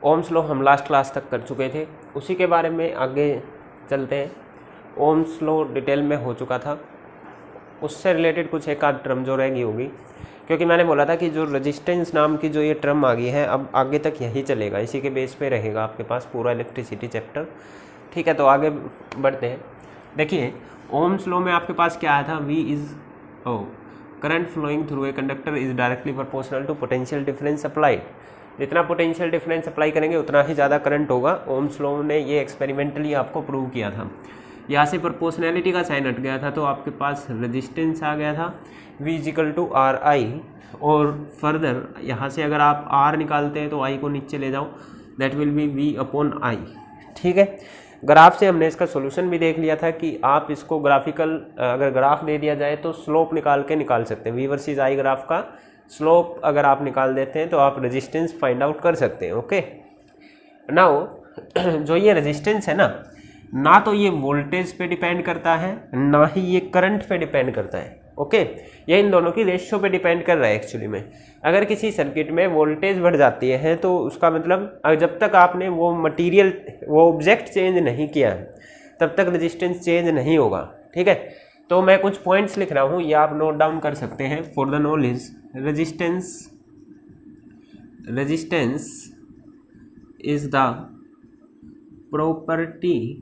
Ohm's law हम last class तक कर चुके थे, उसी के बारे में आगे चलते हैं। ओम्स लॉ डिटेल में हो चुका था, उससे रिलेटेड कुछ एक आध टर्म जो रहेगी होगी, क्योंकि मैंने बोला था कि जो रेजिस्टेंस नाम की जो ये टर्म आ गई है अब आगे तक यही चलेगा, इसी के बेस पे रहेगा आपके पास पूरा इलेक्ट्रिसिटी चैप्टर। ठीक है, तो आगे बढ़ते हैं। देखिए ओम्स लॉ में आपके पास क्या आया था, V is current flowing through a conductor is directly proportional to potential difference applied. जितना पोटेंशियल डिफरेंस अप्लाई करेंगे उतना ही ज़्यादा करंट होगा। ओम्स लॉ ने ये एक्सपेरिमेंटली आपको प्रूव किया था। यहाँ से प्रोपोर्शनैलिटी का साइन हट गया था तो आपके पास रेजिस्टेंस आ गया था V = RI, और फर्दर यहाँ से अगर आप R निकालते हैं तो I को नीचे ले जाओ, दैट विल बी V/I। ठीक है, ग्राफ से हमने इसका सॉल्यूशन भी देख लिया था कि आप इसको ग्राफिकल अगर ग्राफ दे दिया जाए तो स्लोप निकाल सकते हैं। V वर्सेस I ग्राफ का स्लोप अगर आप निकाल देते हैं तो आप रेजिस्टेंस फाइंड आउट कर सकते हैं। ओके, नाउ जो ये रेजिस्टेंस है ना तो ये वोल्टेज पे डिपेंड करता है, ना ही ये करंट पे डिपेंड करता है। ओके, ये इन दोनों की रेशियो पे डिपेंड कर रहा है एक्चुअली में। अगर किसी सर्किट में वोल्टेज बढ़ जाती है तो उसका मतलब जब तक आपने वो मटेरियल वो ऑब्जेक्ट चेंज नहीं किया है तब तक रेजिस्टेंस चेंज नहीं होगा। ठीक है, तो मैं कुछ पॉइंट्स लिख रहा हूँ, ये आप नोट डाउन कर सकते हैं for the knowledge. Resistance is the property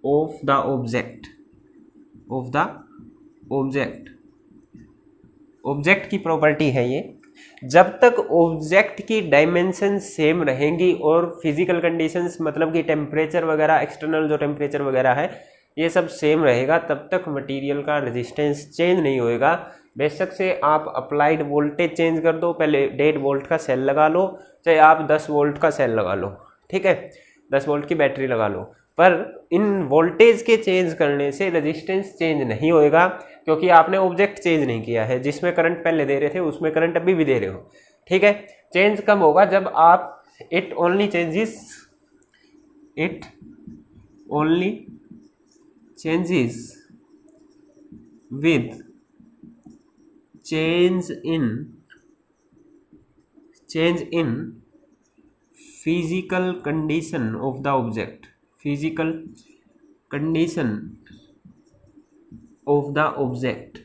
of the object की प्रॉपर्टी है ये। जब तक ऑब्जेक्ट की डायमेंशन सेम रहेंगी और फिजिकल कंडीशंस मतलब कि टेम्परेचर वगैरह, एक्सटर्नल जो टेम्परेचर वगैरह है ये सब सेम रहेगा, तब तक मटेरियल का रेजिस्टेंस चेंज नहीं होएगा। बेशक से आप अप्लाइड वोल्टेज चेंज कर दो, पहले 1.5 वोल्ट का सेल लगा लो, चाहे आप 10 वोल्ट का सेल लगा लो, ठीक है, 10 वोल्ट की बैटरी लगा लो, पर इन वोल्टेज के चेंज करने से रेजिस्टेंस चेंज नहीं होएगा, क्योंकि आपने ऑब्जेक्ट चेंज नहीं किया है। जिसमें करंट पहले दे रहे थे उसमें करंट अभी भी दे रहे हो। ठीक है, चेंज कब होगा, जब आप it only changes with change in physical condition of the object. Physical condition of the object,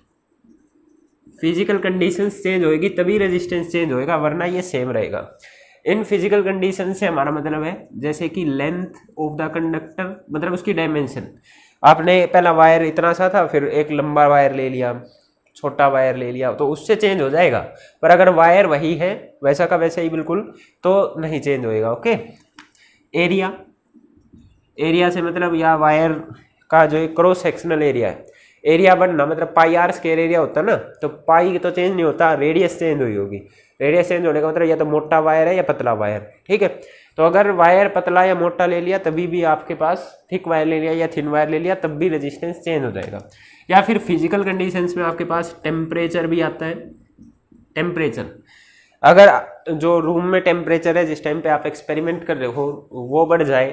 physical conditions change होएगी तभी रेजिस्टेंस चेंज होएगा, वरना ये सेम रहेगा। इन फिजिकल कंडीशन से हमारा मतलब है जैसे कि लेंथ ऑफ द कंडक्टर, मतलब उसकी डायमेंशन। आपने पहला वायर इतना सा था, फिर एक लंबा वायर ले लिया, छोटा वायर ले लिया, तो उससे चेंज हो जाएगा। पर अगर वायर वही है वैसा का वैसा ही बिल्कुल, तो नहीं चेंज होएगा। ओके, एरिया से मतलब या वायर का जो क्रॉस सेक्शनल एरिया है, एरिया बनना मतलब πr स्क्वायर एरिया होता है ना, तो पाई तो चेंज नहीं होता, रेडियस चेंज हुई होगी। रेडियस चेंज होने का मतलब या तो मोटा वायर है या पतला वायर। ठीक है, तो अगर वायर पतला या मोटा ले लिया तभी भी आपके पास, थिक वायर ले लिया या थिन वायर ले लिया तब भी रेजिस्टेंस चेंज हो जाएगा। या फिर फिजिकल कंडीशंस में आपके पास टेम्परेचर भी आता है। टेम्परेचर, अगर जो रूम में टेम्परेचर है जिस टाइम पे आप एक्सपेरिमेंट कर रहे हो वो बढ़ जाए,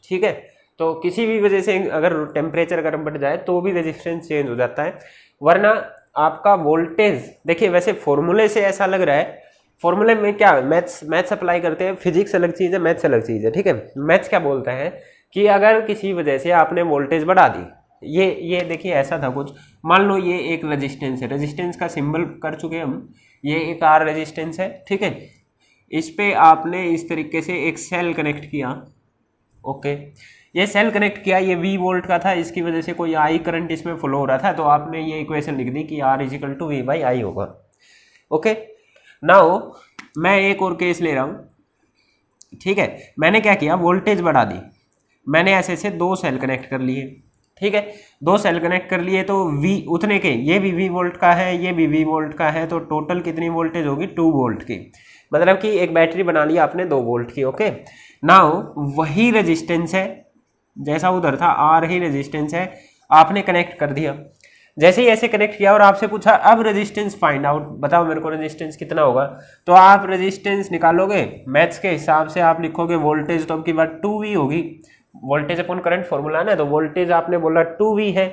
ठीक है, तो किसी भी वजह से अगर टेम्परेचर गर्म बढ़ जाए तो भी रेजिस्टेंस चेंज हो जाता है। वरना आपका वोल्टेज, देखिए वैसे फॉर्मूले से ऐसा लग रहा है, फॉर्मूले में क्या मैथ्स अप्लाई करते हैं, फिजिक्स अलग चीज़ है, मैथ्स अलग चीज़ है। ठीक है, मैथ्स क्या बोलता है कि अगर किसी वजह से आपने वोल्टेज बढ़ा दी, ये देखिए ऐसा था कुछ, मान लो ये एक रेजिस्टेंस है, रेजिस्टेंस का सिंबल कर चुके हम, ये एक R रेजिस्टेंस है। ठीक है, इस पे आपने इस तरीके से एक सेल कनेक्ट किया। ओके, ये सेल कनेक्ट किया, ये V वोल्ट का था, इसकी वजह से कोई I करंट इसमें फ्लो हो रहा था, तो आपने ये इक्वेशन लिख दी कि R = V/I होगा। ओके, नाउ मैं एक और केस ले रहा हूँ। ठीक है, मैंने क्या किया, वोल्टेज बढ़ा दी, मैंने ऐसे से 2 सेल कनेक्ट कर लिए। ठीक है, 2 सेल कनेक्ट कर लिए तो V उतने के, ये भी V वोल्ट का है, ये भी V वोल्ट का है, तो टोटल कितनी वोल्टेज होगी, 2 वोल्ट की, मतलब कि एक बैटरी बना लिया आपने 2 वोल्ट की। ओके, नाउ वही रेजिस्टेंस है जैसा उधर था, R ही रेजिस्टेंस है, आपने कनेक्ट कर दिया। जैसे ही ऐसे कनेक्ट किया और आपसे पूछा अब रेजिस्टेंस फाइंड आउट, बताओ मेरे को रेजिस्टेंस कितना होगा, तो आप रेजिस्टेंस निकालोगे मैथ्स के हिसाब से, आप लिखोगे वोल्टेज तो अब की बात 2V होगी, वोल्टेज अपॉन करंट फॉर्मूला ना, तो वोल्टेज आपने बोला 2V है,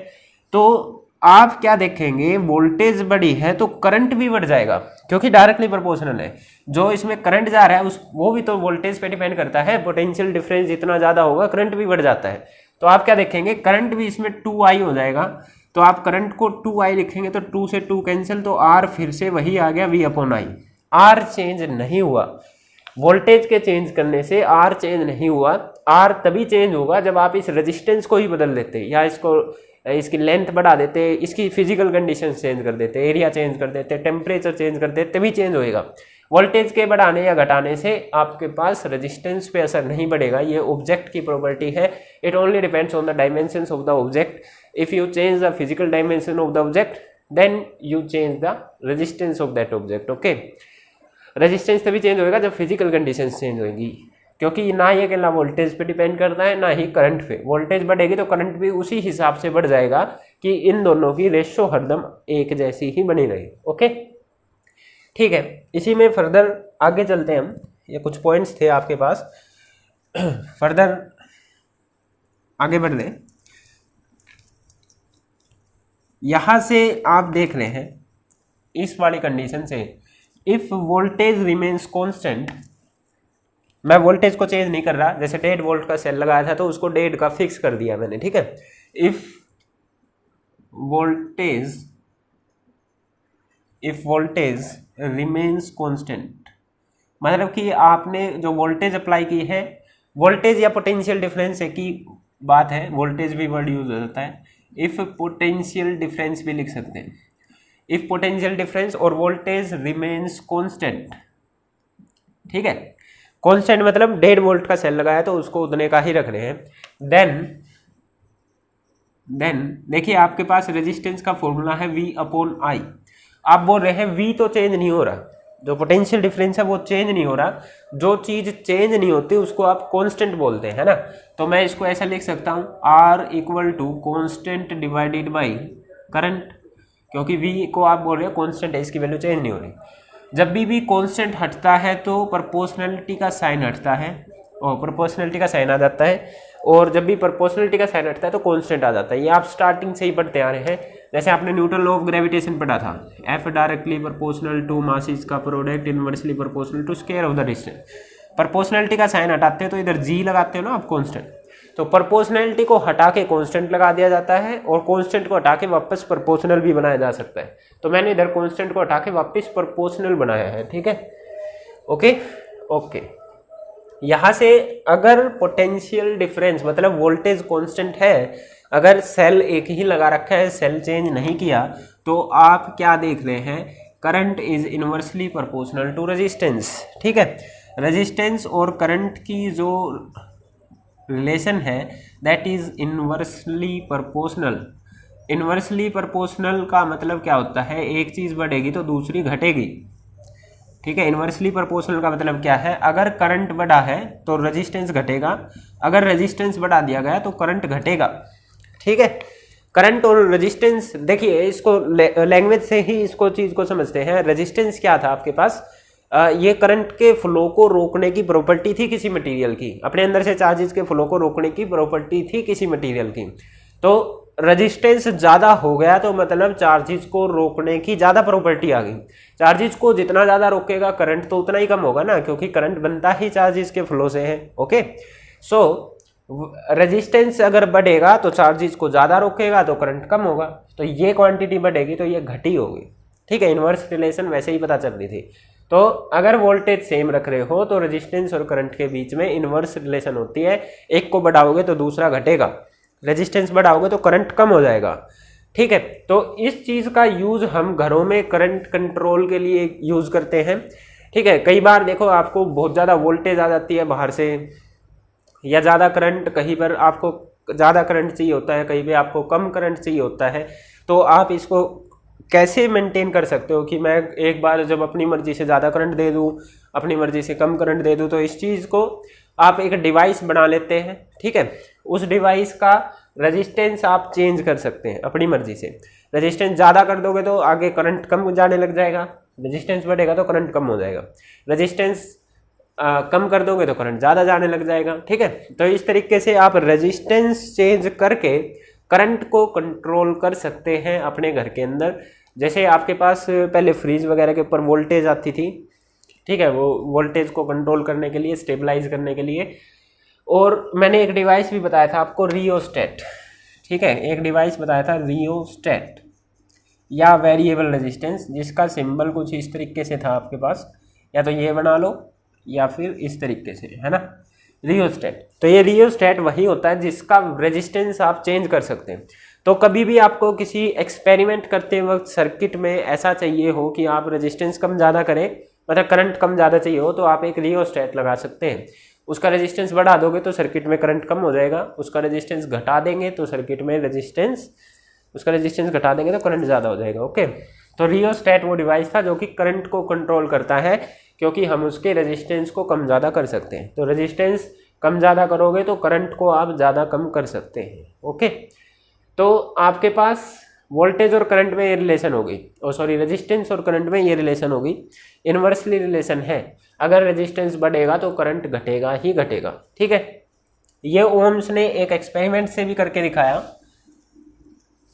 तो आप क्या देखेंगे, वोल्टेज बढ़ी है तो करंट भी बढ़ जाएगा, क्योंकि डायरेक्टली प्रोपोर्शनल है। जो इसमें करंट जा रहा है उस वो भी तो वोल्टेज पे डिपेंड करता है। पोटेंशियल डिफरेंस जितना ज़्यादा होगा करंट भी बढ़ जाता है। तो आप क्या देखेंगे, करंट भी इसमें 2I हो जाएगा। तो आप करंट को 2I लिखेंगे तो 2 से 2 कैंसिल, तो R फिर से वही आ गया V/I। R चेंज नहीं हुआ, वोल्टेज के चेंज करने से R चेंज नहीं हुआ। R तभी चेंज होगा जब आप इस रेजिस्टेंस को ही बदल देते या इसकी लेंथ बढ़ा देते, इसकी फिजिकल कंडीशन चेंज कर देते, एरिया चेंज कर देते, टेम्परेचर चेंज कर देते, तभी चेंज होएगा। वोल्टेज के बढ़ाने या घटाने से आपके पास रेजिस्टेंस पे असर नहीं पड़ेगा, ये ऑब्जेक्ट की प्रॉपर्टी है। It only depends on the dimensions of the object. If you change the physical dimension of the object then you change the resistance of that object. Okay, resistance तभी change होएगा जब physical conditions change होगी, क्योंकि ना ये अकेला voltage पे depend करता है ना ही करंट पे। वोल्टेज बढ़ेगी तो करंट भी उसी हिसाब से बढ़ जाएगा कि इन दोनों की रेशो हरदम एक जैसी ही बनी रही। ओके, ठीक है, इसी में फर्दर आगे चलते हैं हम। ये कुछ पॉइंट्स थे आपके पास, फर्दर आगे बढ़ रहे। यहां से आप देख रहे हैं इस वाली कंडीशन से, इफ वोल्टेज रिमेन्स कांस्टेंट, मैं वोल्टेज को चेंज नहीं कर रहा, जैसे 1.5 वोल्ट का सेल लगाया था तो उसको 1.5 का फिक्स कर दिया मैंने, ठीक है। इफ वोल्टेज रिमेन्स कांस्टेंट, मतलब कि आपने जो वोल्टेज अप्लाई की है, वोल्टेज या पोटेंशियल डिफरेंस एक ही बात है, वोल्टेज भी वर्ड यूज होता है। इफ पोटेंशियल डिफरेंस भी लिख सकते हैं। इफ पोटेंशियल डिफरेंस और वोल्टेज रिमेन्स कांस्टेंट, ठीक है, कांस्टेंट मतलब 1.5 वोल्ट का सेल लगाया तो उसको उतने का ही रख रहे हैं। देन देखिए आपके पास रेजिस्टेंस का फॉर्मूला है V/I। आप बोल रहे हैं V तो चेंज नहीं हो रहा, जो पोटेंशियल डिफरेंस है वो चेंज नहीं हो रहा। जो चीज चेंज नहीं होती उसको आप कांस्टेंट बोलते हैं, है ना। तो मैं इसको ऐसा लिख सकता हूँ, R = constant divided by current, क्योंकि V को आप बोल रहे हो कांस्टेंट है, इसकी वैल्यू चेंज नहीं हो रही। जब भी कांस्टेंट हटता है तो प्रोपोर्शनलिटी का साइन हटता है, और प्रोपोर्शनलिटी का साइन आ जाता है, और जब भी प्रोपोर्शनलिटी का साइन हटता है तो कांस्टेंट आ जाता है। ये आप स्टार्टिंग से ही पढ़ते आ रहे हैं, जैसे आपने न्यूटन लॉ ऑफ ग्रेविटेशन पढ़ा था, F directly proportional to masses का product inversely proportional to square of the distance. Proportionality का साइन हटाते हो तो इधर G लगाते हो ना आप, कांस्टेंट। तो प्रोपोर्शनलिटी को हटा के कांस्टेंट लगा दिया जाता है, और कांस्टेंट को हटा के वापस प्रोपोर्शनल भी बनाया जा सकता है। तो मैंने इधर कांस्टेंट को हटा के वापस प्रोपोर्शनल बनाया है, ठीक है। ओके, यहां से अगर पोटेंशियल डिफरेंस मतलब वोल्टेज कांस्टेंट है, अगर सेल एक ही लगा रखा है, सेल चेंज नहीं किया, तो आप क्या देख रहे हैं, current is inversely proportional to resistance, ठीक है। रेजिस्टेंस और करंट की जो रिलेशन है that is inversely proportional. Inversely proportional का मतलब क्या होता है, एक चीज बढ़ेगी तो दूसरी घटेगी, ठीक है। इनवर्सली प्रोपोर्शनल का मतलब क्या है, अगर करंट बढ़ा है तो रेजिस्टेंस घटेगा, अगर रेजिस्टेंस बढ़ा दिया गया तो करंट घटेगा, ठीक है। करंट और रेजिस्टेंस, देखिए इसको लैंग्वेज से ही इसको चीज को समझते हैं। रेजिस्टेंस क्या था आपके पास, ये करंट के फ्लो को रोकने की प्रॉपर्टी थी किसी मटेरियल की, अपने अंदर से चार्जेस के फ्लो को रोकने की प्रॉपर्टी थी किसी मटेरियल की। तो रेजिस्टेंस ज़्यादा हो गया तो मतलब चार्जेस को रोकने की ज़्यादा प्रॉपर्टी आ गई। चार्जेस को जितना ज़्यादा रोकेगा करंट तो उतना ही कम होगा ना, क्योंकि करंट बनता ही चार्जेस के फ्लो से है। ओके, सो रेजिस्टेंस अगर बढ़ेगा तो चार्जेस को ज़्यादा रोकेगा तो करंट कम होगा, तो ये क्वांटिटी बढ़ेगी तो ये घटी होगी, ठीक है। इनवर्स रिलेशन वैसे ही पता चल रही थी। तो अगर वोल्टेज सेम रख रहे हो तो रेजिस्टेंस और करंट के बीच में इनवर्स रिलेशन होती है, एक को बढ़ाओगे तो दूसरा घटेगा, रेजिस्टेंस बढ़ाओगे तो करंट कम हो जाएगा, ठीक है। तो इस चीज़ का यूज़ हम घरों में करंट कंट्रोल के लिए यूज़ करते हैं, ठीक है। कई बार देखो आपको बहुत ज़्यादा वोल्टेज आ जाती है बाहर से, या ज़्यादा करंट, कहीं पर आपको ज़्यादा करंट चाहिए होता है, कहीं पे आपको कम करंट चाहिए होता है, तो आप इसको कैसे मेंटेन कर सकते हो कि मैं एक बार जब अपनी मर्जी से ज़्यादा करंट दे दूँ, अपनी मर्जी से कम करंट दे दूँ। तो इस चीज़ को आप एक डिवाइस बना लेते हैं, ठीक है। उस डिवाइस का रेजिस्टेंस आप चेंज कर सकते हैं अपनी मर्जी से। रेजिस्टेंस ज़्यादा कर दोगे तो आगे करंट कम जाने लग जाएगा, रेजिस्टेंस बढ़ेगा तो करंट कम हो जाएगा, रेजिस्टेंस कम कर दोगे तो करंट ज़्यादा जाने लग जाएगा, ठीक है। तो इस तरीके से आप रेजिस्टेंस चेंज करके करंट को कंट्रोल कर सकते हैं अपने घर के अंदर। जैसे आपके पास पहले फ्रिज वगैरह के ऊपर वोल्टेज आती थी, ठीक है, वो वोल्टेज को कंट्रोल करने के लिए, स्टेबलाइज करने के लिए। और मैंने एक डिवाइस भी बताया था आपको, रियोस्टेट, ठीक है, एक डिवाइस बताया था रियोस्टेट या वेरिएबल रेजिस्टेंस, जिसका सिंबल कुछ इस तरीके से था आपके पास, या तो ये बना लो या फिर इस तरीके से, है ना, रियोस्टेट। तो ये रियोस्टेट वही होता है जिसका रेजिस्टेंस आप चेंज कर सकते हैं। तो कभी भी आपको किसी एक्सपेरिमेंट करते वक्त सर्किट में ऐसा चाहिए हो कि आप रेजिस्टेंस कम ज़्यादा करें, मतलब करंट कम ज़्यादा चाहिए हो, तो आप एक रियोस्टेट लगा सकते हैं। उसका रेजिस्टेंस बढ़ा दोगे तो सर्किट में करंट कम हो जाएगा, उसका रेजिस्टेंस घटा देंगे तो सर्किट में उसका रेजिस्टेंस घटा देंगे तो करंट ज़्यादा हो जाएगा। ओके, तो रियोस्टेट वो डिवाइस था जो कि करंट को कंट्रोल करता है, क्योंकि हम उसके रेजिस्टेंस को कम ज़्यादा कर सकते हैं। तो रेजिस्टेंस कम ज़्यादा करोगे तो करंट को आप ज़्यादा कम कर सकते हैं। ओके, तो आपके पास वोल्टेज और करंट में ये रिलेशन होगी, रेजिस्टेंस और करंट में ये रिलेशन होगी, इन्वर्सली रिलेशन है। अगर रेजिस्टेंस बढ़ेगा तो करंट घटेगा ही घटेगा, ठीक है। ये ओम्स ने एक एक्सपेरिमेंट से भी करके दिखाया,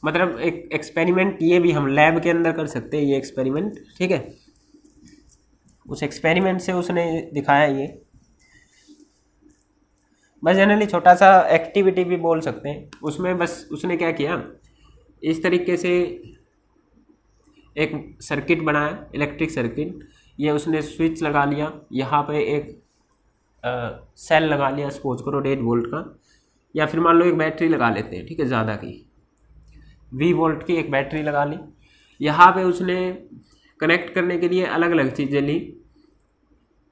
मतलब एक एक्सपेरिमेंट ये भी हम लैब के अंदर कर सकते हैं, ये एक्सपेरिमेंट, ठीक है। उस एक्सपेरिमेंट से उसने दिखाया ये, बस जनरली छोटा सा एक्टिविटी भी बोल सकते हैं उसमें। बस उसने क्या किया, इस तरीके से एक सर्किट बनाया, इलेक्ट्रिक सर्किट। ये उसने स्विच लगा लिया, यहाँ पे एक सेल लगा लिया, सपोज करो 1.5 वोल्ट का, या फिर मान लो एक बैटरी लगा लेते हैं, ठीक है, ज़्यादा की 20 वोल्ट की एक बैटरी लगा ली। यहाँ पे उसने कनेक्ट करने के लिए अलग अलग चीज़ें ली।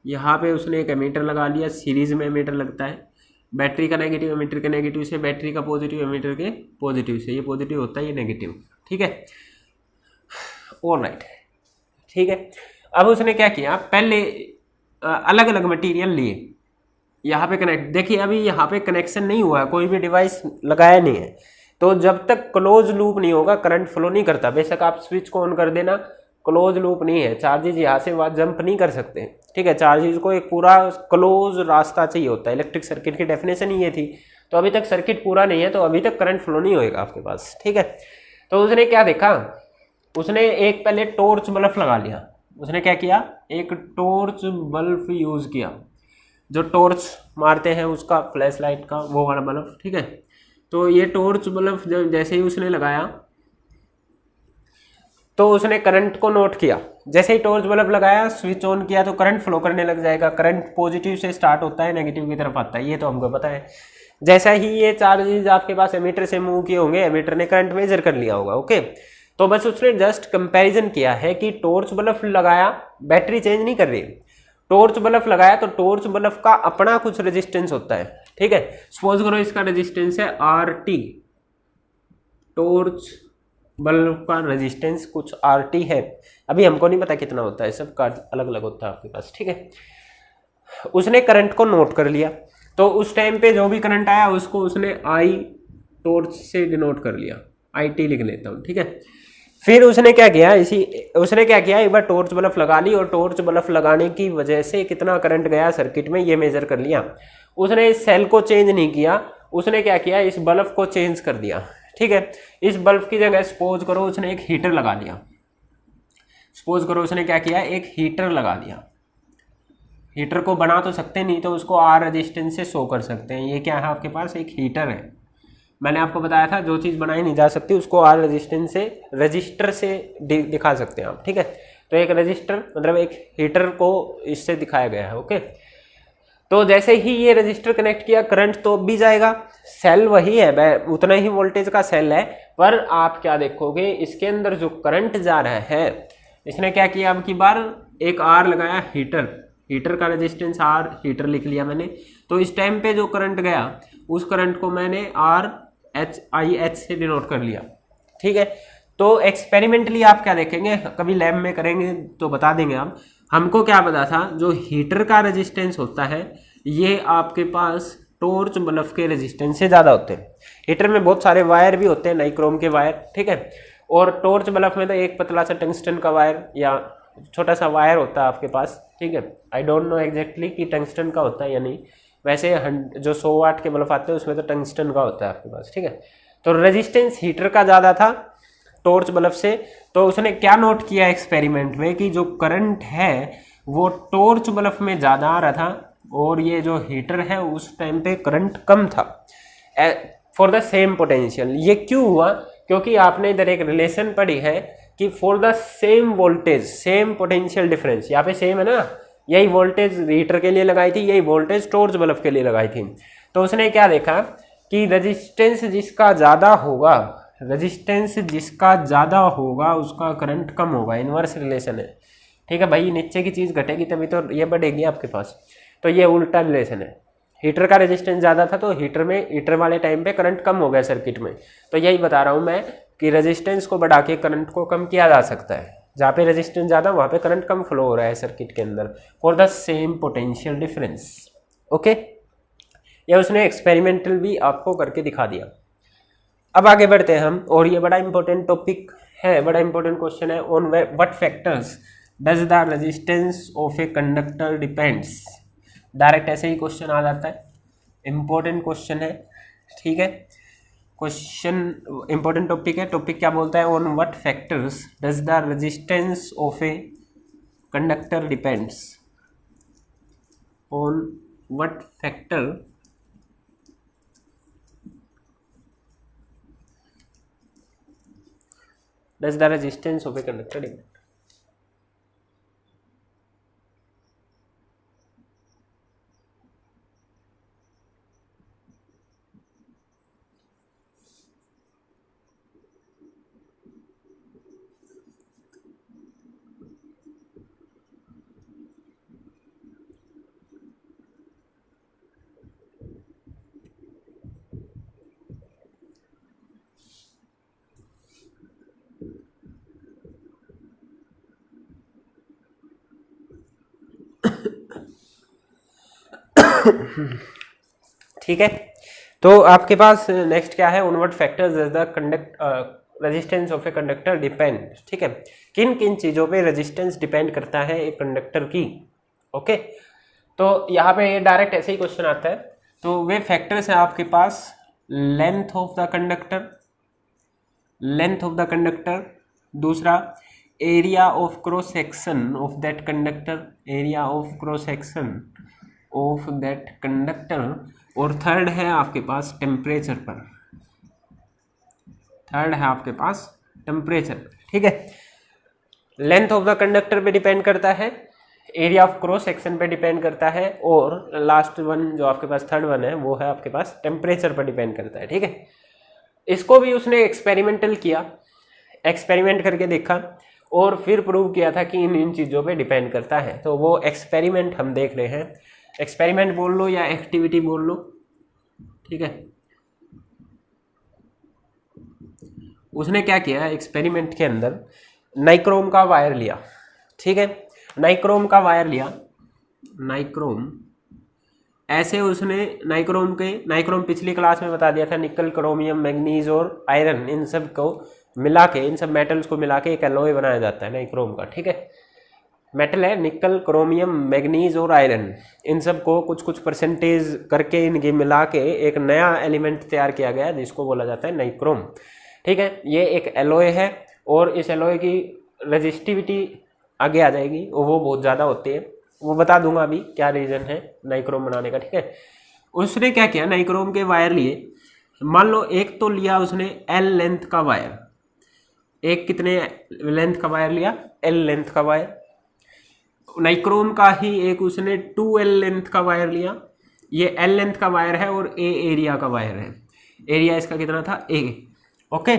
यहाँ पे उसने एक एमीटर लगा लिया, सीरीज में एमीटर लगता है, बैटरी का नेगेटिव एमीटर के नेगेटिव से, बैटरी का पॉजिटिव एमीटर के पॉजिटिव से, ये पॉजिटिव होता है, ये नेगेटिव, ठीक है, ऑलराइट, ठीक है। अब उसने क्या किया, पहले अलग अलग मटेरियल लिए, यहाँ पे कनेक्ट, देखिए अभी यहाँ पे कनेक्शन नहीं हुआ है, कोई भी डिवाइस लगाया नहीं है, तो जब तक क्लोज लूप नहीं होगा करंट फ्लो नहीं करता। बेशक आप स्विच को ऑन कर देना, क्लोज लूप नहीं है, चार्जेज यहाँ से वहाँ जंप नहीं कर सकते, ठीक है। चार्जेज को एक पूरा क्लोज रास्ता चाहिए होता है, इलेक्ट्रिक सर्किट की डेफिनेशन ही ये थी। तो अभी तक सर्किट पूरा नहीं है, तो अभी तक करंट फ्लो नहीं होएगा आपके पास, ठीक है। तो उसने क्या देखा, उसने एक पहले टॉर्च बल्ब लगा लिया। उसने क्या किया, एक टॉर्च बल्ब यूज़ किया, जो टॉर्च मारते हैं उसका, फ्लैश लाइट का, वो वाला बल्ब, ठीक है। तो ये टॉर्च बल्ब जब जैसे ही उसने लगाया तो उसने करंट को नोट किया। जैसे ही टॉर्च बल्ब लगाया, स्विच ऑन किया तो करंट फ्लो करने लग जाएगा। करंट पॉजिटिव से स्टार्ट होता है, नेगेटिव की तरफ आता है, ये तो हमको पता है। जैसा ही ये चार्जेज आपके पास एमीटर से मूव किए होंगे, एमीटर ने करंट मेजर कर लिया होगा। ओके, तो बस उसने जस्ट कंपैरिजन किया है कि टॉर्च बल्ब लगाया, बैटरी चेंज नहीं कर रही, टॉर्च बल्ब लगाया तो टॉर्च बल्ब का अपना कुछ रेजिस्टेंस होता है, ठीक है। सपोज करो इसका रेजिस्टेंस है RT, टॉर्च बल्ब का रेजिस्टेंस कुछ RT है, अभी हमको नहीं पता कितना होता है, सबका अलग अलग होता है आपके पास, ठीक है। उसने करंट को नोट कर लिया, तो उस टाइम पे जो भी करंट आया उसको उसने I टॉर्च से डिनोट कर लिया, IT लिख लेता हूँ, ठीक है। फिर उसने क्या किया, एक बार टॉर्च बल्ब लगा ली, और टॉर्च बल्ब लगाने की वजह से कितना करंट गया सर्किट में ये मेजर कर लिया। उसने इस सेल को चेंज नहीं किया, उसने क्या किया, इस बल्ब को चेंज कर दिया, ठीक है। इस बल्ब की जगह सपोज करो उसने एक हीटर लगा दिया, सपोज करो उसने क्या किया, एक हीटर लगा दिया। हीटर को बना तो सकते नहीं, तो उसको R रेजिस्टेंस से शो कर सकते हैं। ये क्या है, आपके पास एक हीटर है। मैंने आपको बताया था जो चीज़ बनाई नहीं जा सकती उसको R रेजिस्टेंस से, रजिस्टर से दिखा सकते हैं आप, ठीक है। तो एक रजिस्टर मतलब एक हीटर को इससे दिखाया गया है। ओके, तो जैसे ही ये रजिस्टर कनेक्ट किया, करंट तो भी जाएगा, सेल वही है, उतना ही वोल्टेज का सेल है, पर आप क्या देखोगे, इसके अंदर जो करंट जा रहा है, इसने क्या किया, अब की बार एक R लगाया, हीटर का रेजिस्टेंस R, हीटर लिख लिया मैंने। तो इस टाइम पे जो करंट गया उस करंट को मैंने RHIH से डिनोट कर लिया, ठीक है। तो एक्सपेरिमेंटली आप क्या देखेंगे, कभी लैब में करेंगे तो बता देंगे आप। हमको क्या पता था, जो हीटर का रेजिस्टेंस होता है ये आपके पास टॉर्च बल्ब के रेजिस्टेंस से ज़्यादा होते हैं। हीटर में बहुत सारे वायर भी होते हैं, नाइक्रोम के वायर, ठीक है। और टॉर्च बल्ब में तो एक पतला सा टंगस्टन का वायर या छोटा सा वायर होता है आपके पास, ठीक है। आई डोंट नो एग्जैक्टली कि टंगस्टन का होता है या नहीं, वैसे जो 100 वाट के बल्ब आते हैं उसमें तो टंगस्टन का होता है आपके पास, ठीक है। तो रेजिस्टेंस हीटर का ज़्यादा था टॉर्च बल्ब से। तो उसने क्या नोट किया एक्सपेरिमेंट में कि जो करंट है वो टॉर्च बल्ब में ज़्यादा आ रहा था और ये जो हीटर है उस टाइम पे करंट कम था फॉर द सेम पोटेंशियल। ये क्यों हुआ? क्योंकि आपने इधर एक रिलेशन पढ़ी है कि for the same voltage same potential difference, यहाँ पे सेम है ना, यही वोल्टेज हीटर के लिए लगाई थी, यही वोल्टेज टॉर्च बल्ब के लिए लगाई थी। तो उसने क्या देखा कि रेजिस्टेंस जिसका ज़्यादा होगा, रेजिस्टेंस जिसका ज़्यादा होगा उसका करंट कम होगा। इनवर्स रिलेशन है, ठीक है भाई, नीचे की चीज़ घटेगी तभी तो ये बढ़ेगी आपके पास। तो ये उल्टा रिलेशन है, हीटर का रेजिस्टेंस ज़्यादा था तो हीटर वाले टाइम पे करंट कम हो गया सर्किट में। तो यही बता रहा हूँ मैं कि रेजिस्टेंस को बढ़ा के करंट को कम किया जा सकता है। जहाँ पे रेजिस्टेंस ज़्यादा वहाँ पे करंट कम फ्लो हो रहा है सर्किट के अंदर for the same potential difference. Okay, ये उसने एक्सपेरिमेंटल भी आपको करके दिखा दिया। अब आगे बढ़ते हैं हम, और ये बड़ा इंपॉर्टेंट टॉपिक है, बड़ा इंपॉर्टेंट क्वेश्चन है। On what factors does the resistance of a conductor depends. Direct ऐसे ही क्वेश्चन आ जाता है, इंपॉर्टेंट क्वेश्चन है, ठीक है। क्वेश्चन इंपॉर्टेंट टॉपिक है। टॉपिक क्या बोलता है? On what factors does the resistance of a conductor depends. On what factor does the resistance of a conductor depend. ठीक है, तो आपके पास नेक्स्ट क्या है? On what factors does the resistance of a conductor depend. ठीक है, किन किन चीज़ों पे रेजिस्टेंस डिपेंड करता है एक कंडक्टर की। ओके, तो यहाँ पे डायरेक्ट ऐसे ही क्वेश्चन आता है। तो वे फैक्टर्स हैं आपके पास, length of the conductor, length of the conductor, दूसरा area of cross section of that conductor, area of cross section of that conductor, और थर्ड है आपके पास टेम्परेचर पर, थर्ड है आपके पास टेम्परेचर। ठीक है, लेंथ ऑफ द कंडक्टर पे डिपेंड करता है, एरिया ऑफ क्रॉस सेक्शन पे डिपेंड करता है, और लास्ट वन जो आपके पास थर्ड वन है वो है आपके पास टेम्परेचर पर डिपेंड करता है। ठीक है, इसको भी उसने एक्सपेरिमेंटल किया, एक्सपेरिमेंट करके देखा और फिर प्रूव किया था कि इन चीज़ों पे डिपेंड करता है। तो वो एक्सपेरिमेंट हम देख रहे हैं, एक्सपेरिमेंट बोल लो या एक्टिविटी बोल लो। ठीक है, उसने क्या किया एक्सपेरिमेंट के अंदर, नाइक्रोम का वायर लिया। ठीक है, नाइक्रोम का वायर लिया, नाइक्रोम ऐसे उसने नाइक्रोम पिछली क्लास में बता दिया था, निकल, क्रोमियम, मैग्नीज और आयरन, इन सब को मिला के, इन सब मेटल्स को मिला के एक एलॉय बनाया जाता है नाइक्रोम का। ठीक है, मेटल है निकल, क्रोमियम, मैग्नीज और आयरन, इन सब को कुछ कुछ परसेंटेज करके इनके मिला के एक नया एलिमेंट तैयार किया गया जिसको बोला जाता है नाइक्रोम। ठीक है, ये एक एलॉय है और इस एलॉय की रेजिस्टिविटी आगे आ जाएगी, वो बहुत ज़्यादा होती है, वो बता दूंगा अभी क्या रीज़न है नाइक्रोम बनाने का। ठीक है, उसने क्या किया, नाइक्रोम के वायर लिए, मान लो एक तो लिया उसने एल लेंथ का वायर, एक कितने लेंथ का वायर लिया, एल लेंथ का वायर। नाइक्रोम का ही एक उसने 2L लेंथ का वायर लिया, ये L लेंथ का वायर है और A एरिया का वायर है, एरिया इसका कितना था A। ओके,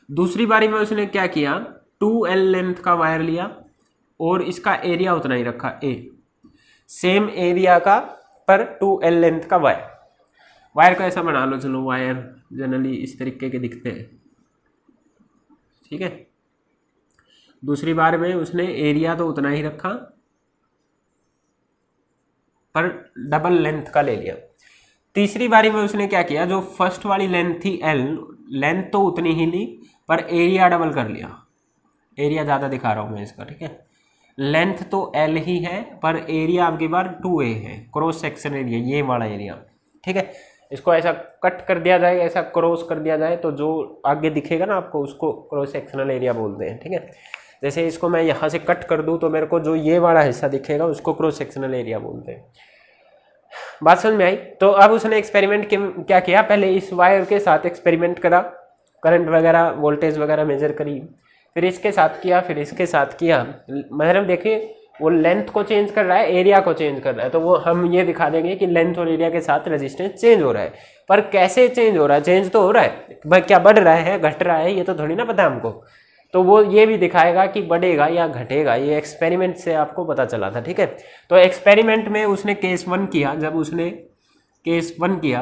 दूसरी बारी में उसने क्या किया, 2L लेंथ का वायर लिया और इसका एरिया उतना ही रखा A, सेम एरिया का पर 2L लेंथ का वायर। वायर को ऐसा बना लो, चलो वायर जनरली इस तरीके के दिखते हैं। ठीक है, दूसरी बार में उसने एरिया तो उतना ही रखा पर डबल लेंथ का ले लिया। तीसरी बारी में उसने क्या किया, जो फर्स्ट वाली लेंथ थी L, लेंथ तो उतनी ही ली पर एरिया डबल कर लिया, एरिया ज़्यादा दिखा रहा हूँ मैं इसका। ठीक है, लेंथ तो L ही है पर एरिया आपकी बार 2A है, क्रॉस सेक्शन एरिया, ये वाला एरिया। ठीक है, इसको ऐसा कट कर दिया जाए, ऐसा क्रॉस कर दिया जाए, तो जो आगे दिखेगा ना आपको उसको क्रॉस सेक्शनल एरिया बोलते हैं। ठीक है, जैसे इसको मैं यहाँ से कट कर दूँ तो मेरे को जो ये वाला हिस्सा दिखेगा उसको क्रॉस सेक्शनल एरिया बोलते हैं। बात समझ में आई? तो अब उसने एक्सपेरिमेंट क्या किया, पहले इस वायर के साथ एक्सपेरिमेंट करा, करंट वगैरह वोल्टेज वगैरह मेजर करी, फिर इसके साथ किया, फिर इसके साथ किया। मतलब देखिए वो लेंथ को चेंज कर रहा है, एरिया को चेंज कर रहा है, तो वो हम ये दिखा देंगे कि लेंथ और एरिया के साथ रेजिस्टेंस चेंज हो रहा है। पर कैसे चेंज हो रहा है? चेंज तो हो रहा है, क्या बढ़ रहा है घट रहा है ये तो थोड़ी ना पता हमको, तो वो ये भी दिखाएगा कि बढ़ेगा या घटेगा, ये एक्सपेरिमेंट से आपको पता चला था। ठीक है, तो एक्सपेरिमेंट में उसने केस 1 किया, जब उसने केस 1 किया,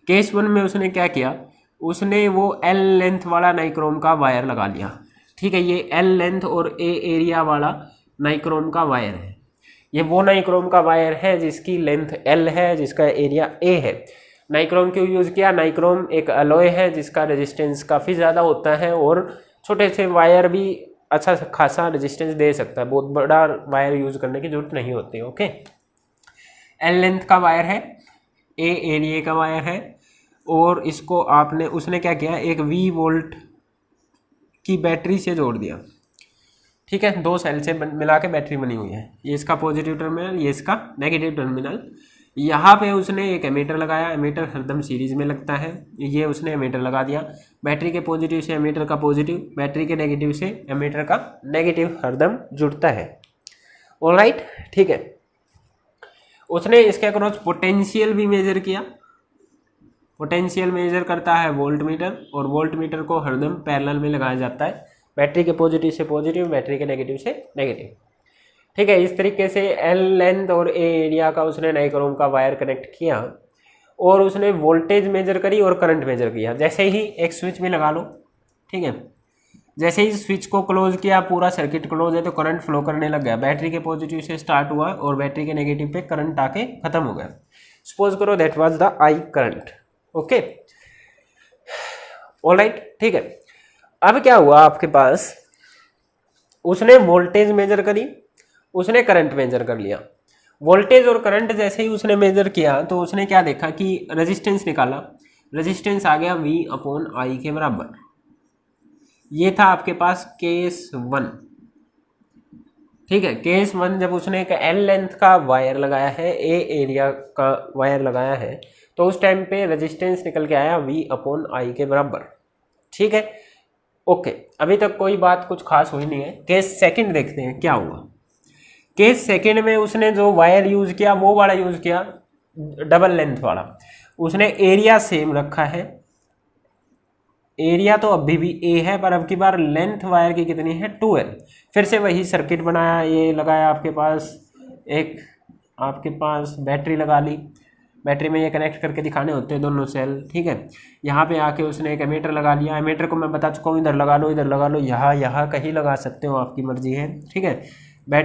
केस 1 में उसने क्या किया, उसने वो एल लेंथ वाला नाइक्रोम का वायर लगा लिया। ठीक है, ये एल लेंथ और ए एरिया वाला नाइक्रोम का वायर है। ये वो नाइक्रोम का वायर है जिसकी लेंथ एल है, जिसका एरिया ए है। नाइक्रोम क्यों यूज़ किया? नाइक्रोम एक अलॉय है जिसका रेजिस्टेंस काफ़ी ज़्यादा होता है और छोटे से वायर भी अच्छा खासा रेजिस्टेंस दे सकता है, बहुत बड़ा वायर यूज़ करने की जरूरत नहीं होती। ओके, एल लेंथ का वायर है, ए एरिया का वायर है, और इसको उसने क्या किया, एक V वोल्ट की बैटरी से जोड़ दिया। ठीक है, 2 सेल से मिला के बैटरी बनी हुई है, ये इसका पॉजिटिव टर्मिनल, ये इसका नेगेटिव टर्मिनल। यहाँ पे उसने एक एमीटर लगाया, एमीटर हरदम सीरीज में लगता है, ये उसने एमीटर लगा दिया। बैटरी के पॉजिटिव से एमीटर का पॉजिटिव, बैटरी के नेगेटिव से एमीटर का नेगेटिव हरदम जुड़ता है। ऑलराइट, ठीक है। उसने इसके अक्रॉस पोटेंशियल भी मेजर किया। पोटेंशियल मेजर करता है वोल्ट मीटर, और वोल्ट मीटर को हरदम पैरेलल में लगाया जाता है, बैटरी के पॉजिटिव से पॉजिटिव, बैटरी के नेगेटिव से नेगेटिव। ठीक है, इस तरीके से एल लेंथ और ए एरिया का उसने नाइक्रोम का वायर कनेक्ट किया, और उसने वोल्टेज मेजर करी और करंट मेजर किया। जैसे ही एक स्विच भी लगा लो, ठीक है, जैसे ही स्विच को क्लोज किया, पूरा सर्किट क्लोज है तो करंट फ्लो करने लग गया। बैटरी के पॉजिटिव से स्टार्ट हुआ और बैटरी के नेगेटिव पे करंट आके खत्म हो गया। सपोज करो that was the I current. Okay, alright, ठीक है। अब क्या हुआ आपके पास, उसने वोल्टेज मेजर करी, उसने करंट मेजर कर लिया। वोल्टेज और करंट जैसे ही उसने मेजर किया तो उसने क्या देखा कि रेजिस्टेंस निकाला, रेजिस्टेंस आ गया V/I के बराबर। ये था आपके पास केस 1। ठीक है, केस 1 जब उसने एक एल लेंथ का वायर लगाया है, ए एरिया का वायर लगाया है, तो उस टाइम पे रेजिस्टेंस निकल के आया V/I के बराबर। ठीक है, ओके, अभी तक कोई बात कुछ खास हुई नहीं है। केस सेकंड देखते हैं क्या हुआ। केस सेकंड में उसने जो वायर यूज किया वो वाला यूज किया, डबल लेंथ वाला। उसने एरिया सेम रखा है, एरिया तो अभी भी ए है, पर अब की बार लेंथ वायर की कितनी है, 2L। फिर से वही सर्किट बनाया, ये लगाया आपके पास, एक आपके पास बैटरी लगा ली, बैटरी में ये कनेक्ट करके दिखाने होते हैं दोनों सेल। ठीक है, यहाँ पे आके उसने एक एमीटर लगा लिया। एमीटर को मैं बता चुका हूँ, इधर लगा लो, इधर लगा लो, यहाँ कहीं लगा सकते हो, आपकी मर्जी है। ठीक है,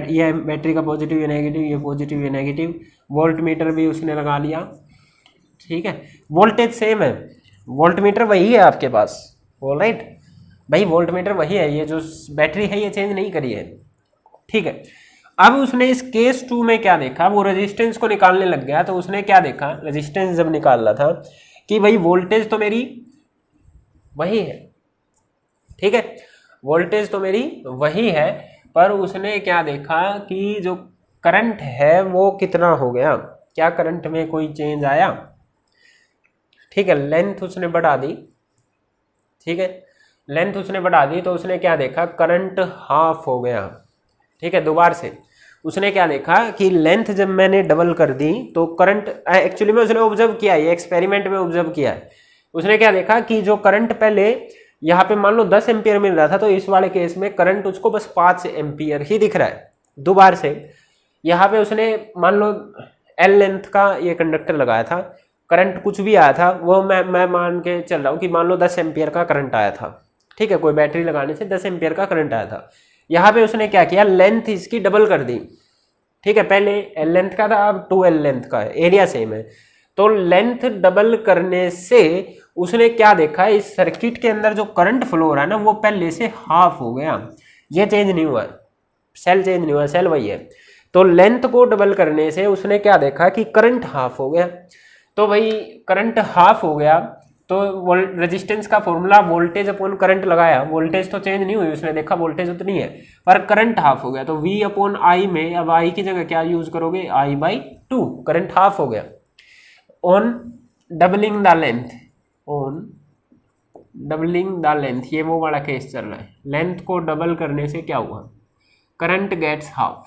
ये बैटरी का पॉजिटिव, ये नेगेटिव, ये पॉजिटिव, ये नेगेटिव। वोल्ट मीटर भी उसने लगा लिया। ठीक है, वोल्टेज सेम है, वोल्ट मीटर वही है आपके पास। ऑलराइट भाई, वोल्ट मीटर वही है, ये जो बैटरी है ये चेंज नहीं करी है। ठीक है, अब उसने इस केस 2 में क्या देखा, वो रेजिस्टेंस को निकालने लग गया। तो उसने क्या देखा, रेजिस्टेंस जब निकाल रहा था कि भाई वोल्टेज तो मेरी वही है। ठीक है, वोल्टेज तो मेरी वही है, पर उसने क्या देखा कि जो करंट है वो कितना हो गया, क्या करंट में कोई चेंज आया। ठीक है, लेंथ उसने बढ़ा दी। ठीक है, लेंथ उसने बढ़ा दी तो उसने क्या देखा, करंट हाफ हो गया। ठीक है, दोबारा से उसने क्या देखा कि लेंथ जब मैंने डबल कर दी तो करंट, एक्चुअली में उसने ऑब्जर्व किया, ये एक्सपेरिमेंट में ऑब्जर्व किया है। उसने क्या देखा कि जो करंट पहले यहाँ पे मान लो 10 एम्पियर मिल रहा था, तो इस वाले केस में करंट उसको बस 5 एम्पियर ही दिख रहा है। दोबारा से यहाँ पे उसने मान लो एल लेंथ का ये कंडक्टर लगाया था, करंट कुछ भी आया था, वो मैं मान के चल रहा हूँ कि मान लो 10 एम्पियर का करंट आया था। ठीक है, कोई बैटरी लगाने से 10 एम्पियर का करंट आया था। यहाँ पे उसने क्या किया, लेंथ इसकी डबल कर दी। ठीक है, पहले एल लेंथ का था, अब 2L लेंथ का है, एरिया सेम है। तो लेंथ डबल करने से उसने क्या देखा, इस सर्किट के अंदर जो करंट फ्लो हो रहा है ना, वो पहले से हाफ हो गया। ये चेंज नहीं हुआ, सेल चेंज नहीं हुआ, सेल वही है। तो लेंथ को डबल करने से उसने क्या देखा कि करंट हाफ हो गया। तो भाई करंट हाफ हो गया, तो रेजिस्टेंस का फॉर्मूला वोल्टेज अपॉन करंट लगाया, वोल्टेज तो चेंज नहीं हुई, उसने देखा वोल्टेज उतनी है पर करंट हाफ हो गया, तो V अपॉन आई में अब आई की जगह क्या यूज करोगे, I/2, करंट हाफ हो गया। On doubling the length, on doubling the length, ये वो वाला केस चल रहा है, लेंथ को डबल करने से क्या हुआ, current gets half,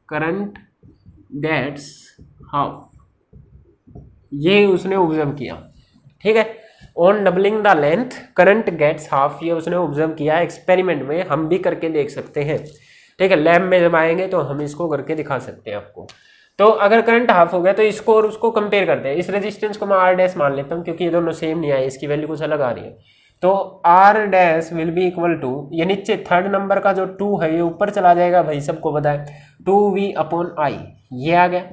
current gets half, ये उसने ऑब्जर्व किया। ठीक है, on doubling the length current gets half, ये उसने ऑब्जर्व किया एक्सपेरिमेंट में, हम भी करके देख सकते हैं। ठीक है, लैब में जब आएंगे तो हम इसको करके दिखा सकते हैं आपको। तो अगर करंट हाफ हो गया तो इसको और उसको कंपेयर करते हैं। इस रेजिस्टेंस को मैं आर डैश मान लेता हूँ क्योंकि ये दोनों सेम नहीं आए, इसकी वैल्यू कुछ अलग आ रही है। तो R dash will be equal to, ये नीचे थर्ड नंबर का जो 2 है ये ऊपर चला जाएगा भाई, सबको पता है 2V अपॉन आई, ये आ गया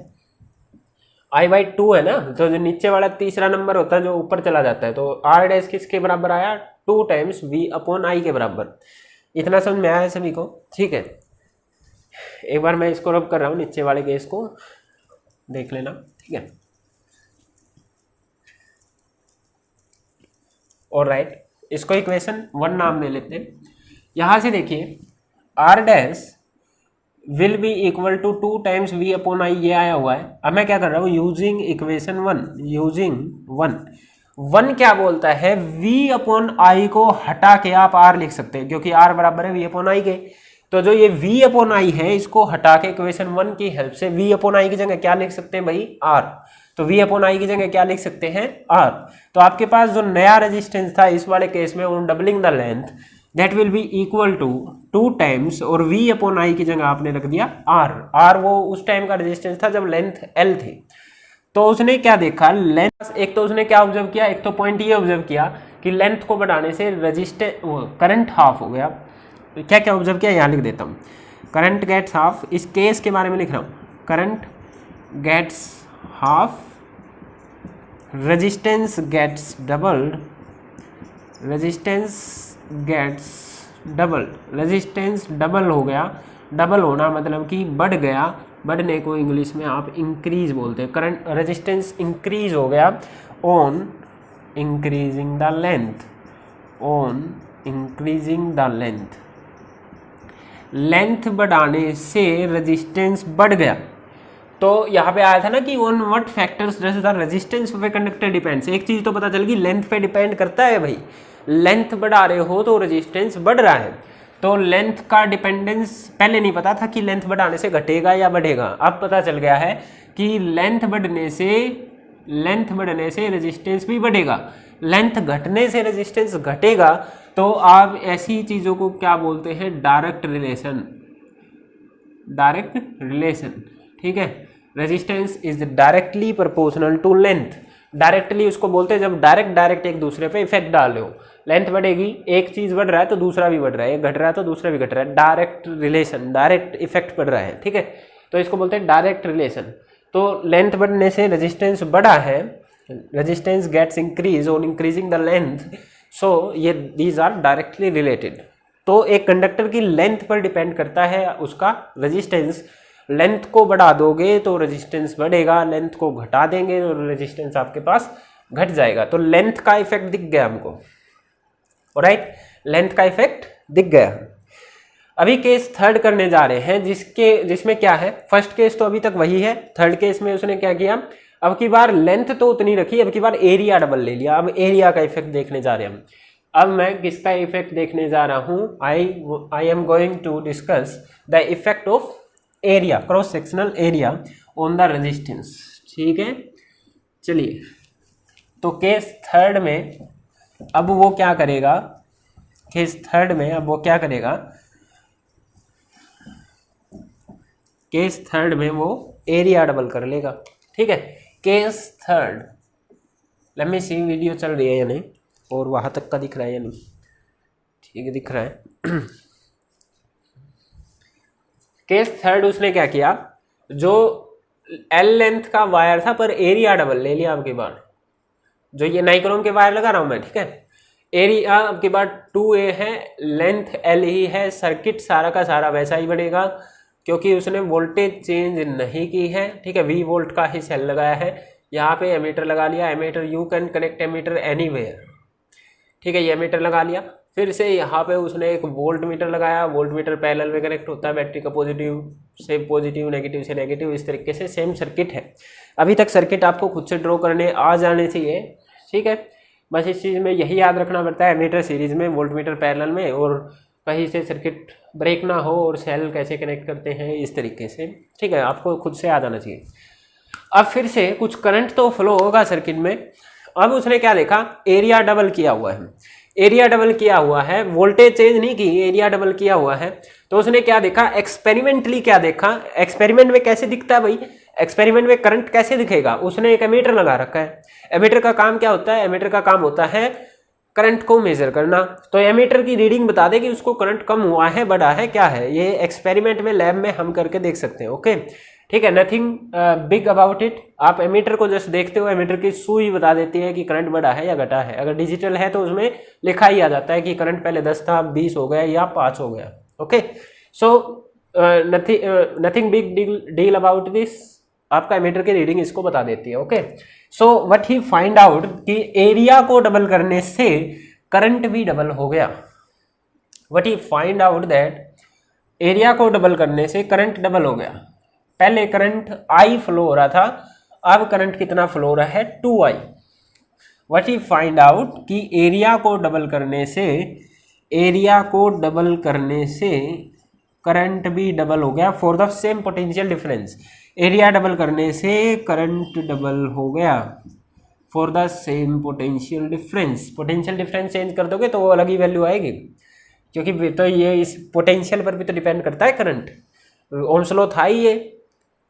I/2 है ना, तो जो नीचे वाला तीसरा नंबर होता है जो ऊपर चला जाता है, तो आर डैश किसके बराबर आया, 2 टाइम्स V अपॉन आई के बराबर। इतना समझ में आया है सभी को? ठीक है, एक बार मैं इसको रब कर रहा हूँ, नीचे वाले केस को देख लेना। ठीक है, ऑलराइट, इसको इक्वेशन 1 नाम ले लेते हैं। यहां से देखिए R dash will be equal to 2 times V upon I, ये आया हुआ है। अब मैं क्या कर रहा हूँ, यूजिंग इक्वेशन 1, यूजिंग 1 क्या बोलता है, V अपॉन आई को हटा के आप R लिख सकते हैं क्योंकि R बराबर है V अपॉन आई के। तो जो ये V अपॉन आई है इसको हटा के इक्वेशन 1 की हेल्प से V अपॉन आई की जगह क्या लिख सकते हैं भाई, R। तो V अपॉन आई की जगह क्या लिख सकते हैं, R। तो आपके पास जो नया रेजिस्टेंस था इस वाले केस में, on doubling the length, that will be equal to 2 times, और V अपॉन आई की जगह आपने रख दिया R वो उस टाइम का रेजिस्टेंस था जब लेंथ L थी। तो उसने क्या देखा, लेंथ, एक तो उसने क्या ऑब्जर्व किया, एक तो पॉइंट ये ऑब्जर्व किया कि लेंथ को बढ़ाने से रेजिस्टेंस करंट हाफ हो गया। क्या क्या ऑब्जर्व किया, यहाँ लिख देता हूँ, करंट गेट्स हाफ, इस केस के बारे में लिख रहा हूँ, current gets half, resistance gets doubled, resistance gets double, resistance double हो गया, डबल होना मतलब कि बढ़ गया, बढ़ने को इंग्लिश में आप इंक्रीज बोलते हैं, करंट रेजिस्टेंस इंक्रीज हो गया on increasing the length, on increasing the length, length बढ़ाने से रेजिस्टेंस बढ़ गया। तो यहाँ पे आया था ना कि on what factors does the resistance of a conductor depends, एक चीज तो पता चल गई, लेंथ पे डिपेंड करता है भाई, लेंथ बढ़ा रहे हो तो रेजिस्टेंस बढ़ रहा है। तो लेंथ का डिपेंडेंस पहले नहीं पता था कि लेंथ बढ़ाने से घटेगा या बढ़ेगा, अब पता चल गया है कि लेंथ बढ़ने से रेजिस्टेंस भी बढ़ेगा, लेंथ घटने से रेजिस्टेंस घटेगा। तो आप ऐसी चीजों को क्या बोलते हैं, डायरेक्ट रिलेशन, डायरेक्ट रिलेशन। ठीक है, resistance is directly proportional to length, directly उसको बोलते हैं जब डायरेक्ट एक दूसरे पे इफेक्ट डाल रहे हो, लेंथ बढ़ेगी, एक चीज बढ़ रहा है तो दूसरा भी बढ़ रहा है, एक घट रहा है तो दूसरा भी घट रहा है, डायरेक्ट रिलेशन, डायरेक्ट इफेक्ट पड़ रहा है। ठीक है, तो इसको बोलते हैं डायरेक्ट रिलेशन। तो लेंथ बढ़ने से रेजिस्टेंस बढ़ा है, resistance gets increase on increasing the length, so ये दीज आर डायरेक्टली रिलेटेड। तो एक कंडक्टर की लेंथ पर डिपेंड करता है उसका रेजिस्टेंस, लेंथ को बढ़ा दोगे तो रेजिस्टेंस बढ़ेगा, लेंथ को घटा देंगे तो रेजिस्टेंस आपके पास घट जाएगा। तो लेंथ का इफेक्ट दिख गया हमको, ऑलराइट, लेंथ का इफेक्ट दिख गया। अभी केस थर्ड करने जा रहे हैं जिसमें क्या है, फर्स्ट केस तो अभी तक वही है, थर्ड केस में उसने क्या किया, अब की बार लेंथ तो उतनी रखी, अब की बार एरिया डबल ले लिया, अब एरिया का इफेक्ट देखने जा रहे हैं हम। अब मैं किसका इफेक्ट देखने जा रहा हूं, I am going to discuss the effect of area, cross sectional area on the resistance. ठीक है, चलिए, तो केस थर्ड में अब वो क्या करेगा, केस थर्ड में अब वो क्या करेगा, केस थर्ड में वो एरिया डबल कर लेगा। ठीक है, केस थर्ड, लेट मी सी वीडियो चल रही है या नहीं, और वहां तक का दिख रहा है या नहीं, ठीक है दिख रहा है। केस थर्ड उसने क्या किया, जो एल लेंथ का वायर था पर एरिया डबल ले लिया अब की बार, जो ये नाइक्रोम के वायर लगा रहा हूं मैं। ठीक है, एरिया अब की बार 2A है, लेंथ L ही है, सर्किट सारा का सारा वैसा ही बनेगा क्योंकि उसने वोल्टेज चेंज नहीं की है। ठीक है, V वोल्ट का ही सेल लगाया है, यहाँ पे एमीटर लगा लिया, ammeter you can connect ammeter anywhere, ठीक है, ये एमीटर लगा लिया। फिर से यहाँ पे उसने एक वोल्ट मीटर लगाया, वोल्ट मीटर पैरेलल में कनेक्ट होता है बैटरी का पॉजिटिव से पॉजिटिव, नेगेटिव से नेगेटिव, इस तरीके से सेम सर्किट है। अभी तक सर्किट आपको खुद से ड्रॉ करने आ जाने चाहिए, ठीक है। बस इस चीज़ में यही याद रखना पड़ता है, एमीटर सीरीज में, वोल्ट मीटर पैरेलल में, और कहीं से सर्किट ब्रेक ना हो, और सेल कैसे कनेक्ट करते हैं इस तरीके से, ठीक है, आपको खुद से आ जाना चाहिए। अब फिर से कुछ करंट तो फ्लो होगा सर्किट में। अब उसने क्या देखा, एरिया डबल किया हुआ है, एरिया डबल किया हुआ है, वोल्टेज चेंज नहीं की, एरिया डबल किया हुआ है। तो उसने क्या देखा, एक्सपेरिमेंटली क्या देखा, एक्सपेरिमेंट में कैसे दिखता है भाई, एक्सपेरिमेंट में करंट कैसे दिखेगा, उसने एक एमीटर लगा रखा है। एमीटर का काम क्या होता है, एमीटर का काम होता है करंट को मेजर करना। तो एमीटर की रीडिंग बता दे कि उसको करंट कम हुआ है, बढ़ा है, क्या है, ये एक्सपेरिमेंट में लैब में हम करके देख सकते हैं, ओके, ठीक है। नथिंग बिग अबाउट इट, आप एमीटर को जस्ट देखते हो, एमीटर की सुई बता देती है कि करंट बढ़ा है या घटा है। अगर डिजिटल है तो उसमें लिखा ही आ जाता है कि करंट पहले 10 था, 20 हो गया या 5 हो गया, okay. So nothing big deal about this, आपका एमीटर की रीडिंग इसको बता देती है, okay. So what he find out कि एरिया को डबल करने से करंट भी डबल हो गया। What he find out that area को डबल करने से करंट डबल हो गया। पहले करंट I फ्लो हो रहा था, अब करंट कितना फ्लो हो रहा है, 2I। What he find out कि एरिया को डबल करने से, एरिया को डबल करने से करंट भी डबल हो गया for the same potential difference. Area double करने से करंट डबल हो गया for the same potential difference. Potential difference change कर दोगे तो वो अलग ही वैल्यू आएगी, क्योंकि तो ये इस पोटेंशियल पर भी तो डिपेंड करता है करंट। ओम्स लॉ था ही ये,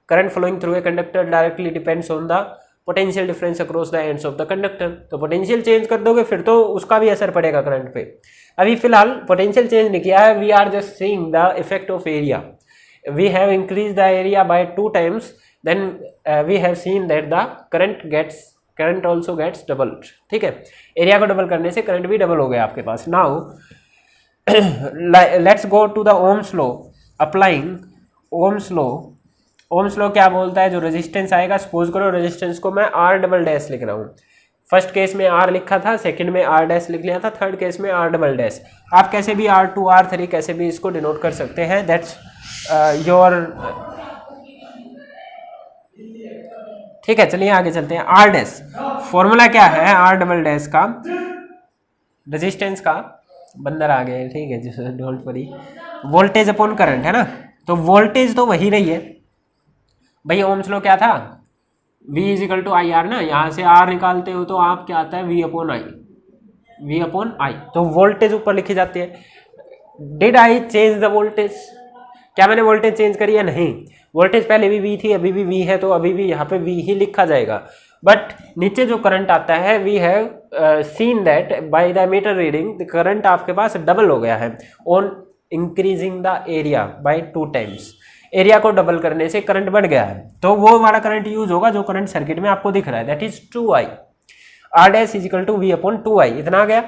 current flowing through a conductor directly depends on the potential difference across the ends of the conductor. तो पोटेंशियल चेंज कर दोगे फिर तो उसका भी असर पड़ेगा करंट पे। अभी फिलहाल पोटेंशियल चेंज नहीं किया है, we are just seeing the effect of area. We have increase the area by 2 times, then we have seen that the current also gets doubled, ठीक है। एरिया को डबल करने से करंट भी डबल हो गया आपके पास। Now let's go to the Ohm's law, applying Ohm's law. Ohm's law क्या बोलता है, जो रेजिस्टेंस आएगा, सपोज करो रेजिस्टेंस को मैं R डबल डैश लिख रहा हूँ। फर्स्ट केस में R लिखा था, सेकंड में R डैश लिख लिया था, थर्ड केस में R डबल डैश। आप कैसे भी R2 R3 कैसे भी इसको डिनोट कर सकते हैं, दैट्स योर, ठीक है। चलिए आगे चलते हैं। R डैश फॉर्मूला क्या है, R डबल डैश का, रेजिस्टेंस का, बंदर आ गए, ठीक है, don't worry, voltage upon current है ना। तो वोल्टेज तो वही रही है भाई। ओम्स लॉ क्या था, V is equal to I R ना, यहाँ से R निकालते हो तो आप क्या आता है, V अपॉन आई, V अपॉन आई। तो वोल्टेज ऊपर लिखी जाती है। Did I change the voltage, क्या मैंने वोल्टेज चेंज करी है, नहीं। वोल्टेज पहले भी V थी, अभी भी V है, तो अभी भी यहाँ पे V ही लिखा जाएगा। बट नीचे जो करंट आता है, we have seen that by the meter reading, the current आपके पास डबल हो गया है on increasing the area by 2 times. Area को डबल करने से करंट बढ़ गया है, तो वो वाला करंट यूज होगा जो करंट सर्किट में आपको दिख रहा है, that is 2I। R dash is equal to V upon 2I, इतना आ गया।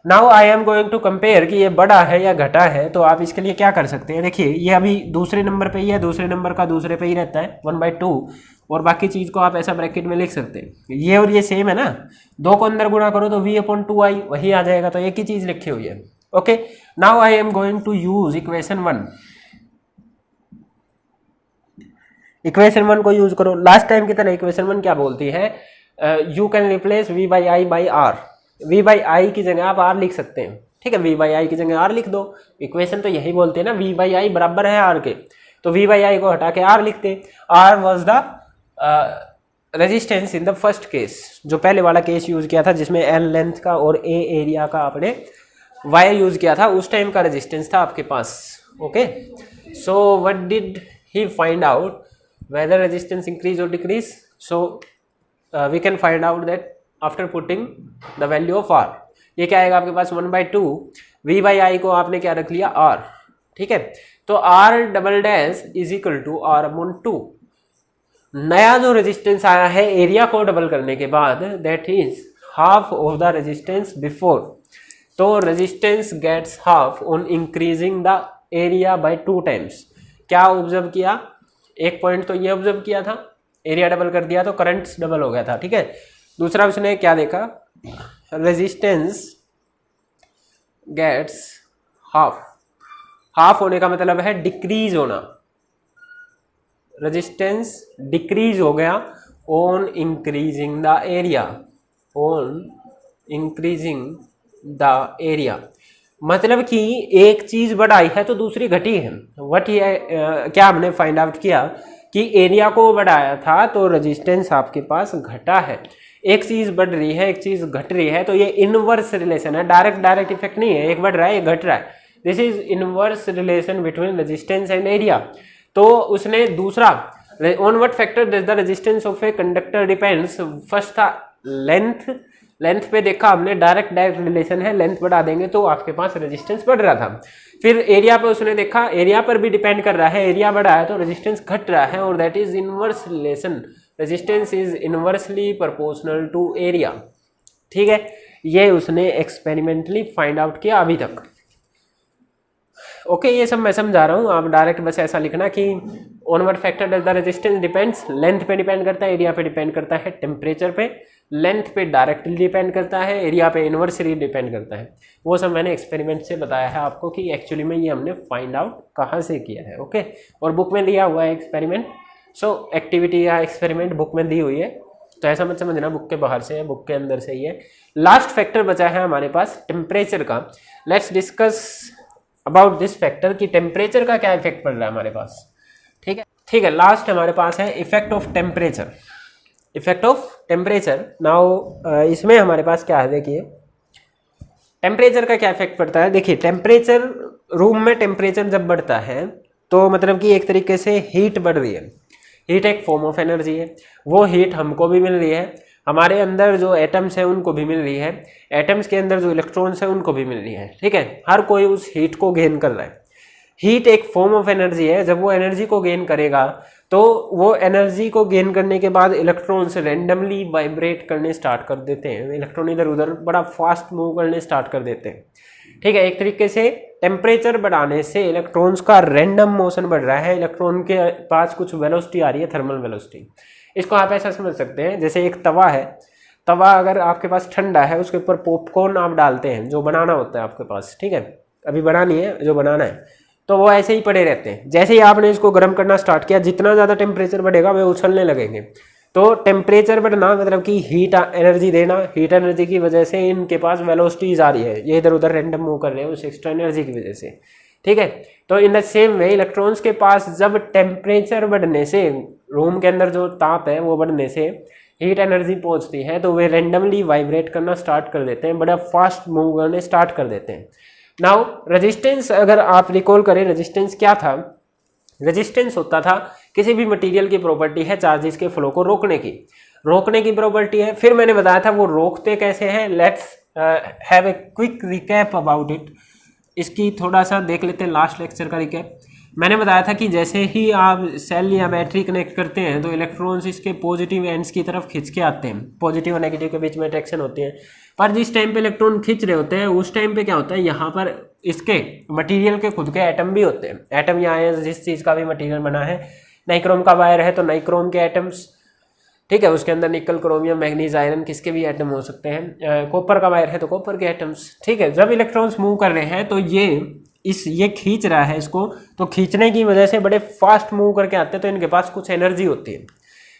Now I am going to compare कि ये बढ़ा है या घटा है। तो आप इसके लिए क्या कर सकते हैं, देखिए ये अभी दूसरे नंबर पे ही है, दूसरे नंबर का दूसरे पे ही रहता है 1/2, और बाकी चीज़ को आप ऐसा ब्रैकेट में लिख सकते हैं। ये और ये सेम है ना, 2 को अंदर गुणा करो तो V अपॉन 2I वही आ जाएगा, तो एक ही चीज़ लिखी हुई है, okay. Now I am going to use equation 1। Equation 1 को यूज करो। लास्ट टाइम की तरह इक्वेशन 1 क्या बोलती है, you can replace V by I by R। V by I की जगह आप R लिख सकते हैं, ठीक है, V बाई आई की जगह R लिख दो। इक्वेशन तो यही बोलते हैं ना, V बाई आई बराबर है R के, तो V बाई आई को हटा के R लिखते। R was the resistance in the first case, जो पहले वाला केस यूज किया था जिसमें L लेंथ का और A एरिया का आपने वायर यूज किया था, उस टाइम का रेजिस्टेंस था आपके पास, okay. So what did he find out, whether resistance increase or decrease, so we can find out that after putting the value of R। ये क्या आएगा आपके पास 1/2, V बाई आई को आपने क्या रख लिया, R, ठीक है। तो R double dash is equal to R upon 2। नया जो रेजिस्टेंस आया है एरिया को डबल करने के बाद, that is half of the resistance before. तो resistance gets half on increasing the area by 2 times. क्या ऑब्जर्व किया, एक पॉइंट तो ये ऑब्जर्व किया था, एरिया डबल कर दिया तो करंट्स डबल हो गया था, ठीक है। दूसरा उसने क्या देखा, रेजिस्टेंस गेट्स हाफ, हाफ होने का मतलब है डिक्रीज होना, रेजिस्टेंस डिक्रीज हो गया on increasing the area, on increasing the area, मतलब कि एक चीज बढ़ाई है तो दूसरी घटी है। वट ये क्या हमने फाइंड आउट किया कि एरिया को बढ़ाया था तो रेजिस्टेंस आपके पास घटा है। एक चीज बढ़ रही है एक चीज घट रही है तो ये इनवर्स रिलेशन है, डायरेक्ट इफेक्ट नहीं है, एक बढ़ रहा है एक घट रहा है। This is inverse relation between resistance and area. तो उसने दूसरा, on what factor does the resistance of a conductor depends, first था लेंथ, लेंथ पे देखा हमने डायरेक्ट रिलेशन है, लेंथ बढ़ा देंगे तो आपके पास रेजिस्टेंस बढ़ रहा था। फिर एरिया पे उसने देखा, एरिया पर भी डिपेंड कर रहा है, एरिया बढ़ा है तो रेजिस्टेंस घट रहा है, और that is inverse relation, resistance is inversely proportional to area, ठीक है। ये उसने एक्सपेरिमेंटली फाइंड आउट किया अभी तक। ओके, ये सब मैं समझा रहा हूँ, आप डायरेक्ट बस ऐसा लिखना कि on what factor does the resistance depends, length पे डिपेंड करता है, एरिया पे डिपेंड करता है, टेम्परेचर पे, लेंथ पे डायरेक्टली डिपेंड करता है, एरिया पे इनवर्सली डिपेंड करता है। वो सब मैंने एक्सपेरिमेंट से बताया है आपको कि एक्चुअली में ये हमने फाइंड आउट कहाँ से किया है। ओके, और बुक में दिया हुआ है एक्सपेरिमेंट, सो एक्टिविटी या एक्सपेरिमेंट बुक में दी हुई है, तो ऐसा मत समझना बुक के बाहर से है, बुक के अंदर से ही है। लास्ट फैक्टर बचा है हमारे पास टेम्परेचर का। Let's discuss about this factor कि टेम्परेचर का क्या इफेक्ट पड़ रहा है हमारे पास, ठीक है। ठीक है, लास्ट हमारे पास है effect of temperature, effect of temperature. Now इसमें हमारे पास क्या है, देखिए टेम्परेचर का क्या इफेक्ट पड़ता है। देखिए टेम्परेचर, रूम में टेम्परेचर जब बढ़ता है तो मतलब कि एक तरीके से हीट बढ़ रही है, हीट एक फॉर्म ऑफ एनर्जी है, वो हीट हमको भी मिल रही है, हमारे अंदर जो एटम्स है उनको भी मिल रही है, एटम्स के अंदर जो इलेक्ट्रॉन्स है उनको भी मिल रही है, ठीक है। हर कोई उस हीट को गेन कर रहा है। हीट एक फॉर्म ऑफ एनर्जी है, जब वो एनर्जी को गेन करेगा तो वो एनर्जी को गेन करने के बाद इलेक्ट्रॉन्स रैंडमली वाइब्रेट करने स्टार्ट कर देते हैं, इलेक्ट्रॉन इधर उधर बड़ा फास्ट मूव करने स्टार्ट कर देते हैं, ठीक है। एक तरीके से टेम्परेचर बढ़ाने से इलेक्ट्रॉन्स का रैंडम मोशन बढ़ रहा है, इलेक्ट्रॉन के पास कुछ वेलोसिटी आ रही है, थर्मल वेलोसिटी। इसको आप ऐसा समझ सकते हैं जैसे एक तवा है, तवा अगर आपके पास ठंडा है उसके ऊपर पॉपकॉर्न आप डालते हैं, जो बनाना होता है आपके पास, ठीक है, अभी बनानी है जो बनाना है, तो वो ऐसे ही पड़े रहते हैं। जैसे ही आपने इसको गर्म करना स्टार्ट किया, जितना ज़्यादा टेम्परेचर बढ़ेगा वे उछलने लगेंगे। तो टेम्परेचर बढ़ना मतलब कि हीट एनर्जी देना, हीट एनर्जी की वजह से इनके पास वेलोसिटीज आ रही है, ये इधर उधर रैंडम मूव कर रहे हैं उस एक्स्ट्रा एनर्जी की वजह से, ठीक है। तो in the same way electrons के पास जब टेम्परेचर बढ़ने से, रूम के अंदर जो ताप है वो बढ़ने से हीट एनर्जी पहुंचती है, तो वे रैंडमली वाइब्रेट करना स्टार्ट कर देते हैं, बड़ा फास्ट मूव करने स्टार्ट कर देते हैं। नाउ रेजिस्टेंस, अगर आप रिकॉल करें रेजिस्टेंस क्या था, रेजिस्टेंस होता था किसी भी मटेरियल की प्रॉपर्टी है चार्जेस के फ्लो को रोकने की प्रॉपर्टी है। फिर मैंने बताया था वो रोकते कैसे हैं, let's have a quick recap about it. इसकी थोड़ा सा देख लेते हैं लास्ट लेक्चर का रिकैप। मैंने बताया था कि जैसे ही आप सेल या बैटरी कनेक्ट करते हैं तो इलेक्ट्रॉन्स इसके पॉजिटिव एंड्स की तरफ खिंच के आते हैं, पॉजिटिव और नेगेटिव के बीच में अट्रैक्शन होती है। पर जिस टाइम पे इलेक्ट्रॉन खिंच रहे होते हैं उस टाइम पे क्या होता है, यहाँ पर इसके मटेरियल के खुद के एटम भी होते हैं, एटम या आयंस जिस चीज़ का भी मटेरियल बना है, नाइक्रोम का वायर है तो नाइक्रोम के एटम्स, ठीक है, उसके अंदर निकल, क्रोमियम, मैग्नीज, आयरन किसके भी एटम हो सकते हैं, कॉपर का वायर है तो कॉपर के एटम्स, ठीक है। जब इलेक्ट्रॉन्स मूव कर रहे हैं तो ये खींच रहा है इसको, तो खींचने की वजह से बड़े फास्ट मूव करके आते हैं, तो इनके पास कुछ एनर्जी होती है,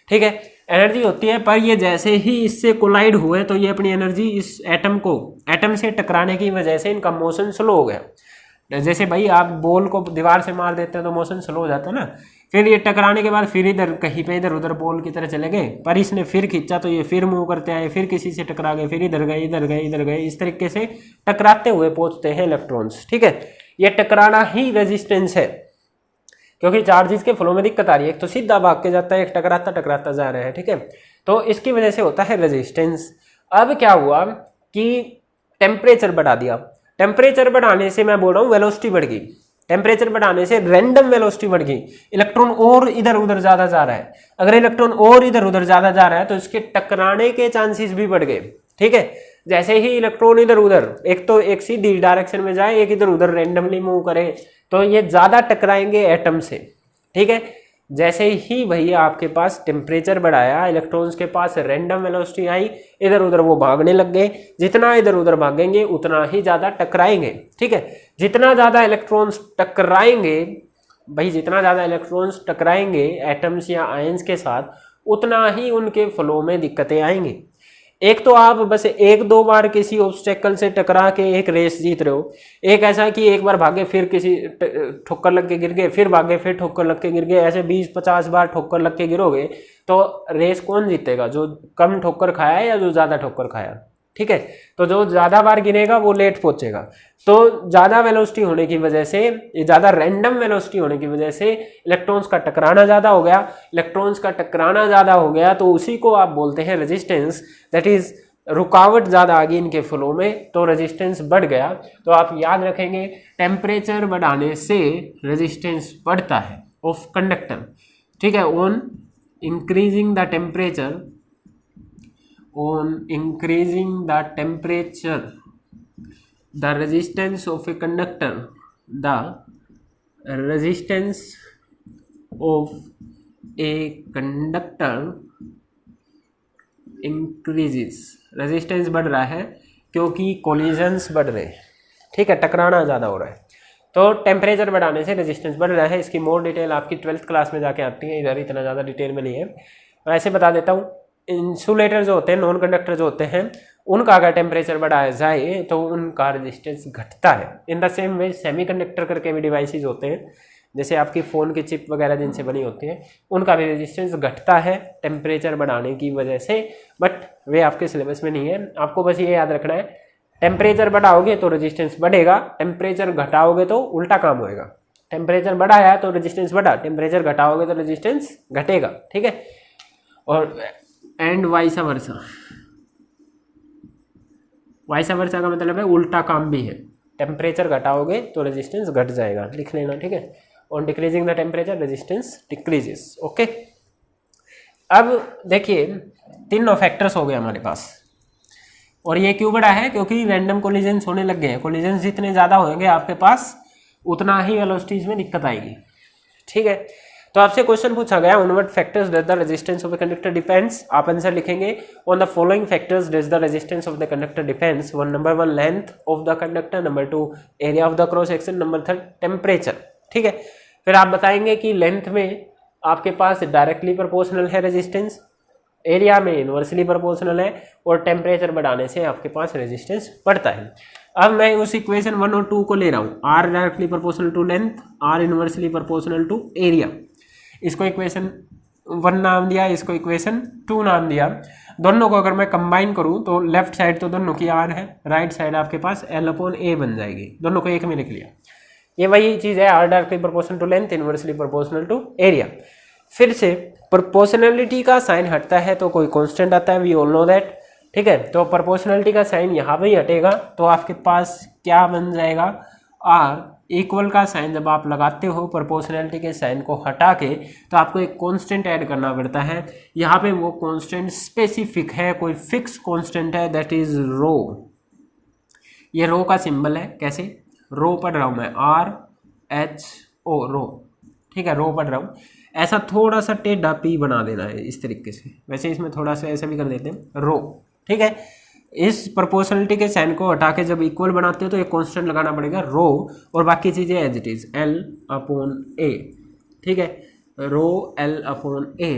ठीक है, एनर्जी होती है। पर ये जैसे ही इससे कोलाइड हुए तो ये अपनी एनर्जी इस एटम से टकराने की वजह से इनका मोशन स्लो हो गया। जैसे भाई आप बॉल को दीवार से मार देते हैं तो मोशन स्लो हो जाता है ना, फिर ये टकराने के बाद फिर इधर कहीं पे इधर उधर बॉल की तरह चले गए, पर इसने फिर खींचा तो ये फिर मूव करते आए, फिर किसी से टकरा गए, फिर इधर गए इधर गए इधर गए, इस तरीके से टकराते हुए पहुंचते हैं इलेक्ट्रॉन्स, ठीक है। ये टकराना ही रेजिस्टेंस है, क्योंकि चार्जेस के फ्लो में दिक्कत आ रही है, एक तो सीधा भाग के जाता है, एक टकराता टकराता जा रहा है, ठीक है, तो इसकी वजह से होता है रेजिस्टेंस। अब क्या हुआ कि टेम्परेचर बढ़ा दिया, टेम्परेचर बढ़ाने से मैं बोल रहा हूँ वेलोसिटी बढ़ गई, टेम्परेचर बढ़ाने से रैंडम वेलोसिटी बढ़ गई, इलेक्ट्रॉन और इधर उधर ज्यादा जा रहा है। अगर इलेक्ट्रॉन और इधर उधर ज्यादा जा रहा है तो इसके टकराने के चांसेस भी बढ़ गए, ठीक है। जैसे ही इलेक्ट्रॉन इधर उधर, एक तो एक सीधी डायरेक्शन में जाए, एक इधर उधर रैंडमली मूव करे, तो ये ज्यादा टकराएंगे एटम से, ठीक है। जैसे ही भैया आपके पास टेम्परेचर बढ़ाया, इलेक्ट्रॉन्स के पास रैंडम वेलोसिटी आई, इधर उधर वो भागने लग गए। जितना इधर उधर भागेंगे उतना ही ज़्यादा टकराएंगे, ठीक है। जितना ज़्यादा इलेक्ट्रॉन्स टकराएंगे भाई, जितना ज़्यादा इलेक्ट्रॉन्स टकराएंगे एटम्स या आयंस के साथ, उतना ही उनके फ्लो में दिक्कतें आएंगी। एक तो आप बस एक दो बार किसी ऑब्स्टेकल से टकरा के एक रेस जीत रहे हो, एक ऐसा कि एक बार भागे फिर किसी ठोकर लग के गिर गए, फिर भागे फिर ठोकर लग के गिर गए, ऐसे 20-50 बार ठोकर लग के गिरोगे तो रेस कौन जीतेगा? जो कम ठोकर खाया या जो ज़्यादा ठोकर खाया, ठीक है। तो जो ज़्यादा बार गिरेगा वो लेट पहुंचेगा। तो ज़्यादा वेलोसिटी होने की वजह से, ये ज़्यादा रैंडम वेलोसिटी होने की वजह से इलेक्ट्रॉन्स का टकराना ज़्यादा हो गया। इलेक्ट्रॉन्स का टकराना ज़्यादा हो गया तो उसी को आप बोलते हैं रेजिस्टेंस, दैट इज रुकावट ज़्यादा आ गई इनके फ्लो में, तो रेजिस्टेंस बढ़ गया। तो आप याद रखेंगे टेम्परेचर बढ़ाने से रेजिस्टेंस बढ़ता है ऑफ कंडक्टर, ठीक है। On increasing the temperature, on increasing the temperature, the resistance of a conductor, the resistance of a conductor increases। Resistance बढ़ रहा है क्योंकि कोलिजन्स बढ़ रहे हैं, ठीक है, टकराना ज़्यादा हो रहा है। तो टेम्परेचर बढ़ाने से रेजिस्टेंस बढ़ रहा है। इसकी मोर डिटेल आपकी 12th क्लास में जाके आती है, इधर इतना ज़्यादा डिटेल में नहीं है। मैं ऐसे बता देता हूँ, इंसुलेटर जो होते हैं, नॉन कंडक्टर जो होते हैं, उनका अगर टेम्परेचर बढ़ाया जाए तो उनका रेजिस्टेंस घटता है। In the same way semiconductor करके भी डिवाइसेस होते हैं, जैसे आपकी फ़ोन की चिप वगैरह जिनसे बनी होती है, उनका भी रेजिस्टेंस घटता है टेम्परेचर बढ़ाने की वजह से, बट वे आपके सिलेबस में नहीं है। आपको बस ये याद रखना है, टेम्परेचर बढ़ाओगे तो रेजिस्टेंस बढ़ेगा, टेम्परेचर घटाओगे तो उल्टा काम होएगा। टेम्परेचर बढ़ाया तो रेजिस्टेंस बढ़ा, टेम्परेचर घटाओगे तो रेजिस्टेंस घटेगा, ठीक है। और एंड वाइसा वर्सा, वाइसा वर्सा का मतलब है उल्टा काम भी है। टेम्परेचर घटाओगे तो रेजिस्टेंस घट जाएगा, लिख लेना, ठीक है। On decreasing the temperature resistance decreases, okay. अब देखिए तीनों फैक्टर्स हो गए हमारे पास, और ये क्यों बढ़ा है? क्योंकि रैंडम कोलिजन्स होने लग गए हैं। कोलिजन्स जितने ज़्यादा होंगे आपके पास, उतना ही वेलोसिटीज में दिक्कत आएगी, ठीक है। तो आपसे क्वेश्चन पूछा गया, on what factors does the resistance of the conductor depends. आप आंसर लिखेंगे, on the following factors does the resistance of the conductor depends. Number 1 length of the conductor, number 2 area of the cross section, number 3 temperature, ठीक है। फिर आप बताएंगे कि length में आपके पास डायरेक्टली प्रोपोर्शनल है रेजिस्टेंस, एरिया में इन्वर्सली प्रोपोर्शनल है, और टेम्परेचर बढ़ाने से आपके पास रेजिस्टेंस बढ़ता है। अब मैं उस इक्वेशन 1 और 2 को ले रहा हूँ, R directly proportional to length, R inversely proportional to area. इसको इक्वेशन 1 नाम दिया, इसको इक्वेशन 2 नाम दिया। दोनों को अगर मैं कंबाइन करूँ तो लेफ्ट साइड तो दोनों की आर है, राइट साइड आपके पास L/A बन जाएगी। दोनों को एक में लिख लिया। ये वही चीज़ है, R directly proportional to length, inversely proportional to area. फिर से प्रोपोर्शनलिटी का साइन हटता है तो कोई कांस्टेंट आता है, वी ऑल नो दैट, ठीक है। तो प्रोपोर्शनलिटी का साइन यहाँ पे ही हटेगा तो आपके पास क्या बन जाएगा? आर इक्वल का साइन जब आप लगाते हो प्रोपोर्शनलिटी के साइन को हटा के, तो आपको एक कांस्टेंट ऐड करना पड़ता है। यहाँ पे वो कांस्टेंट स्पेसिफिक है, कोई फिक्स कांस्टेंट है, दैट इज रो। ये रो का सिंबल है, कैसे रो पढ़ रहा हूँ मैं, RHO रो, ठीक है, रो पढ़ रहा हूँ। ऐसा थोड़ा सा टेढ़ा पी बना देना है इस तरीके से, वैसे इसमें थोड़ा सा ऐसा भी कर देते हैं रो, ठीक है। इस प्रोपोर्शनलिटी के साइन को हटा के जब इक्वल बनाते हो तो एक कांस्टेंट लगाना पड़ेगा रो, और बाकी चीज़ें एज इट इज L/A, ठीक है, रो L/A।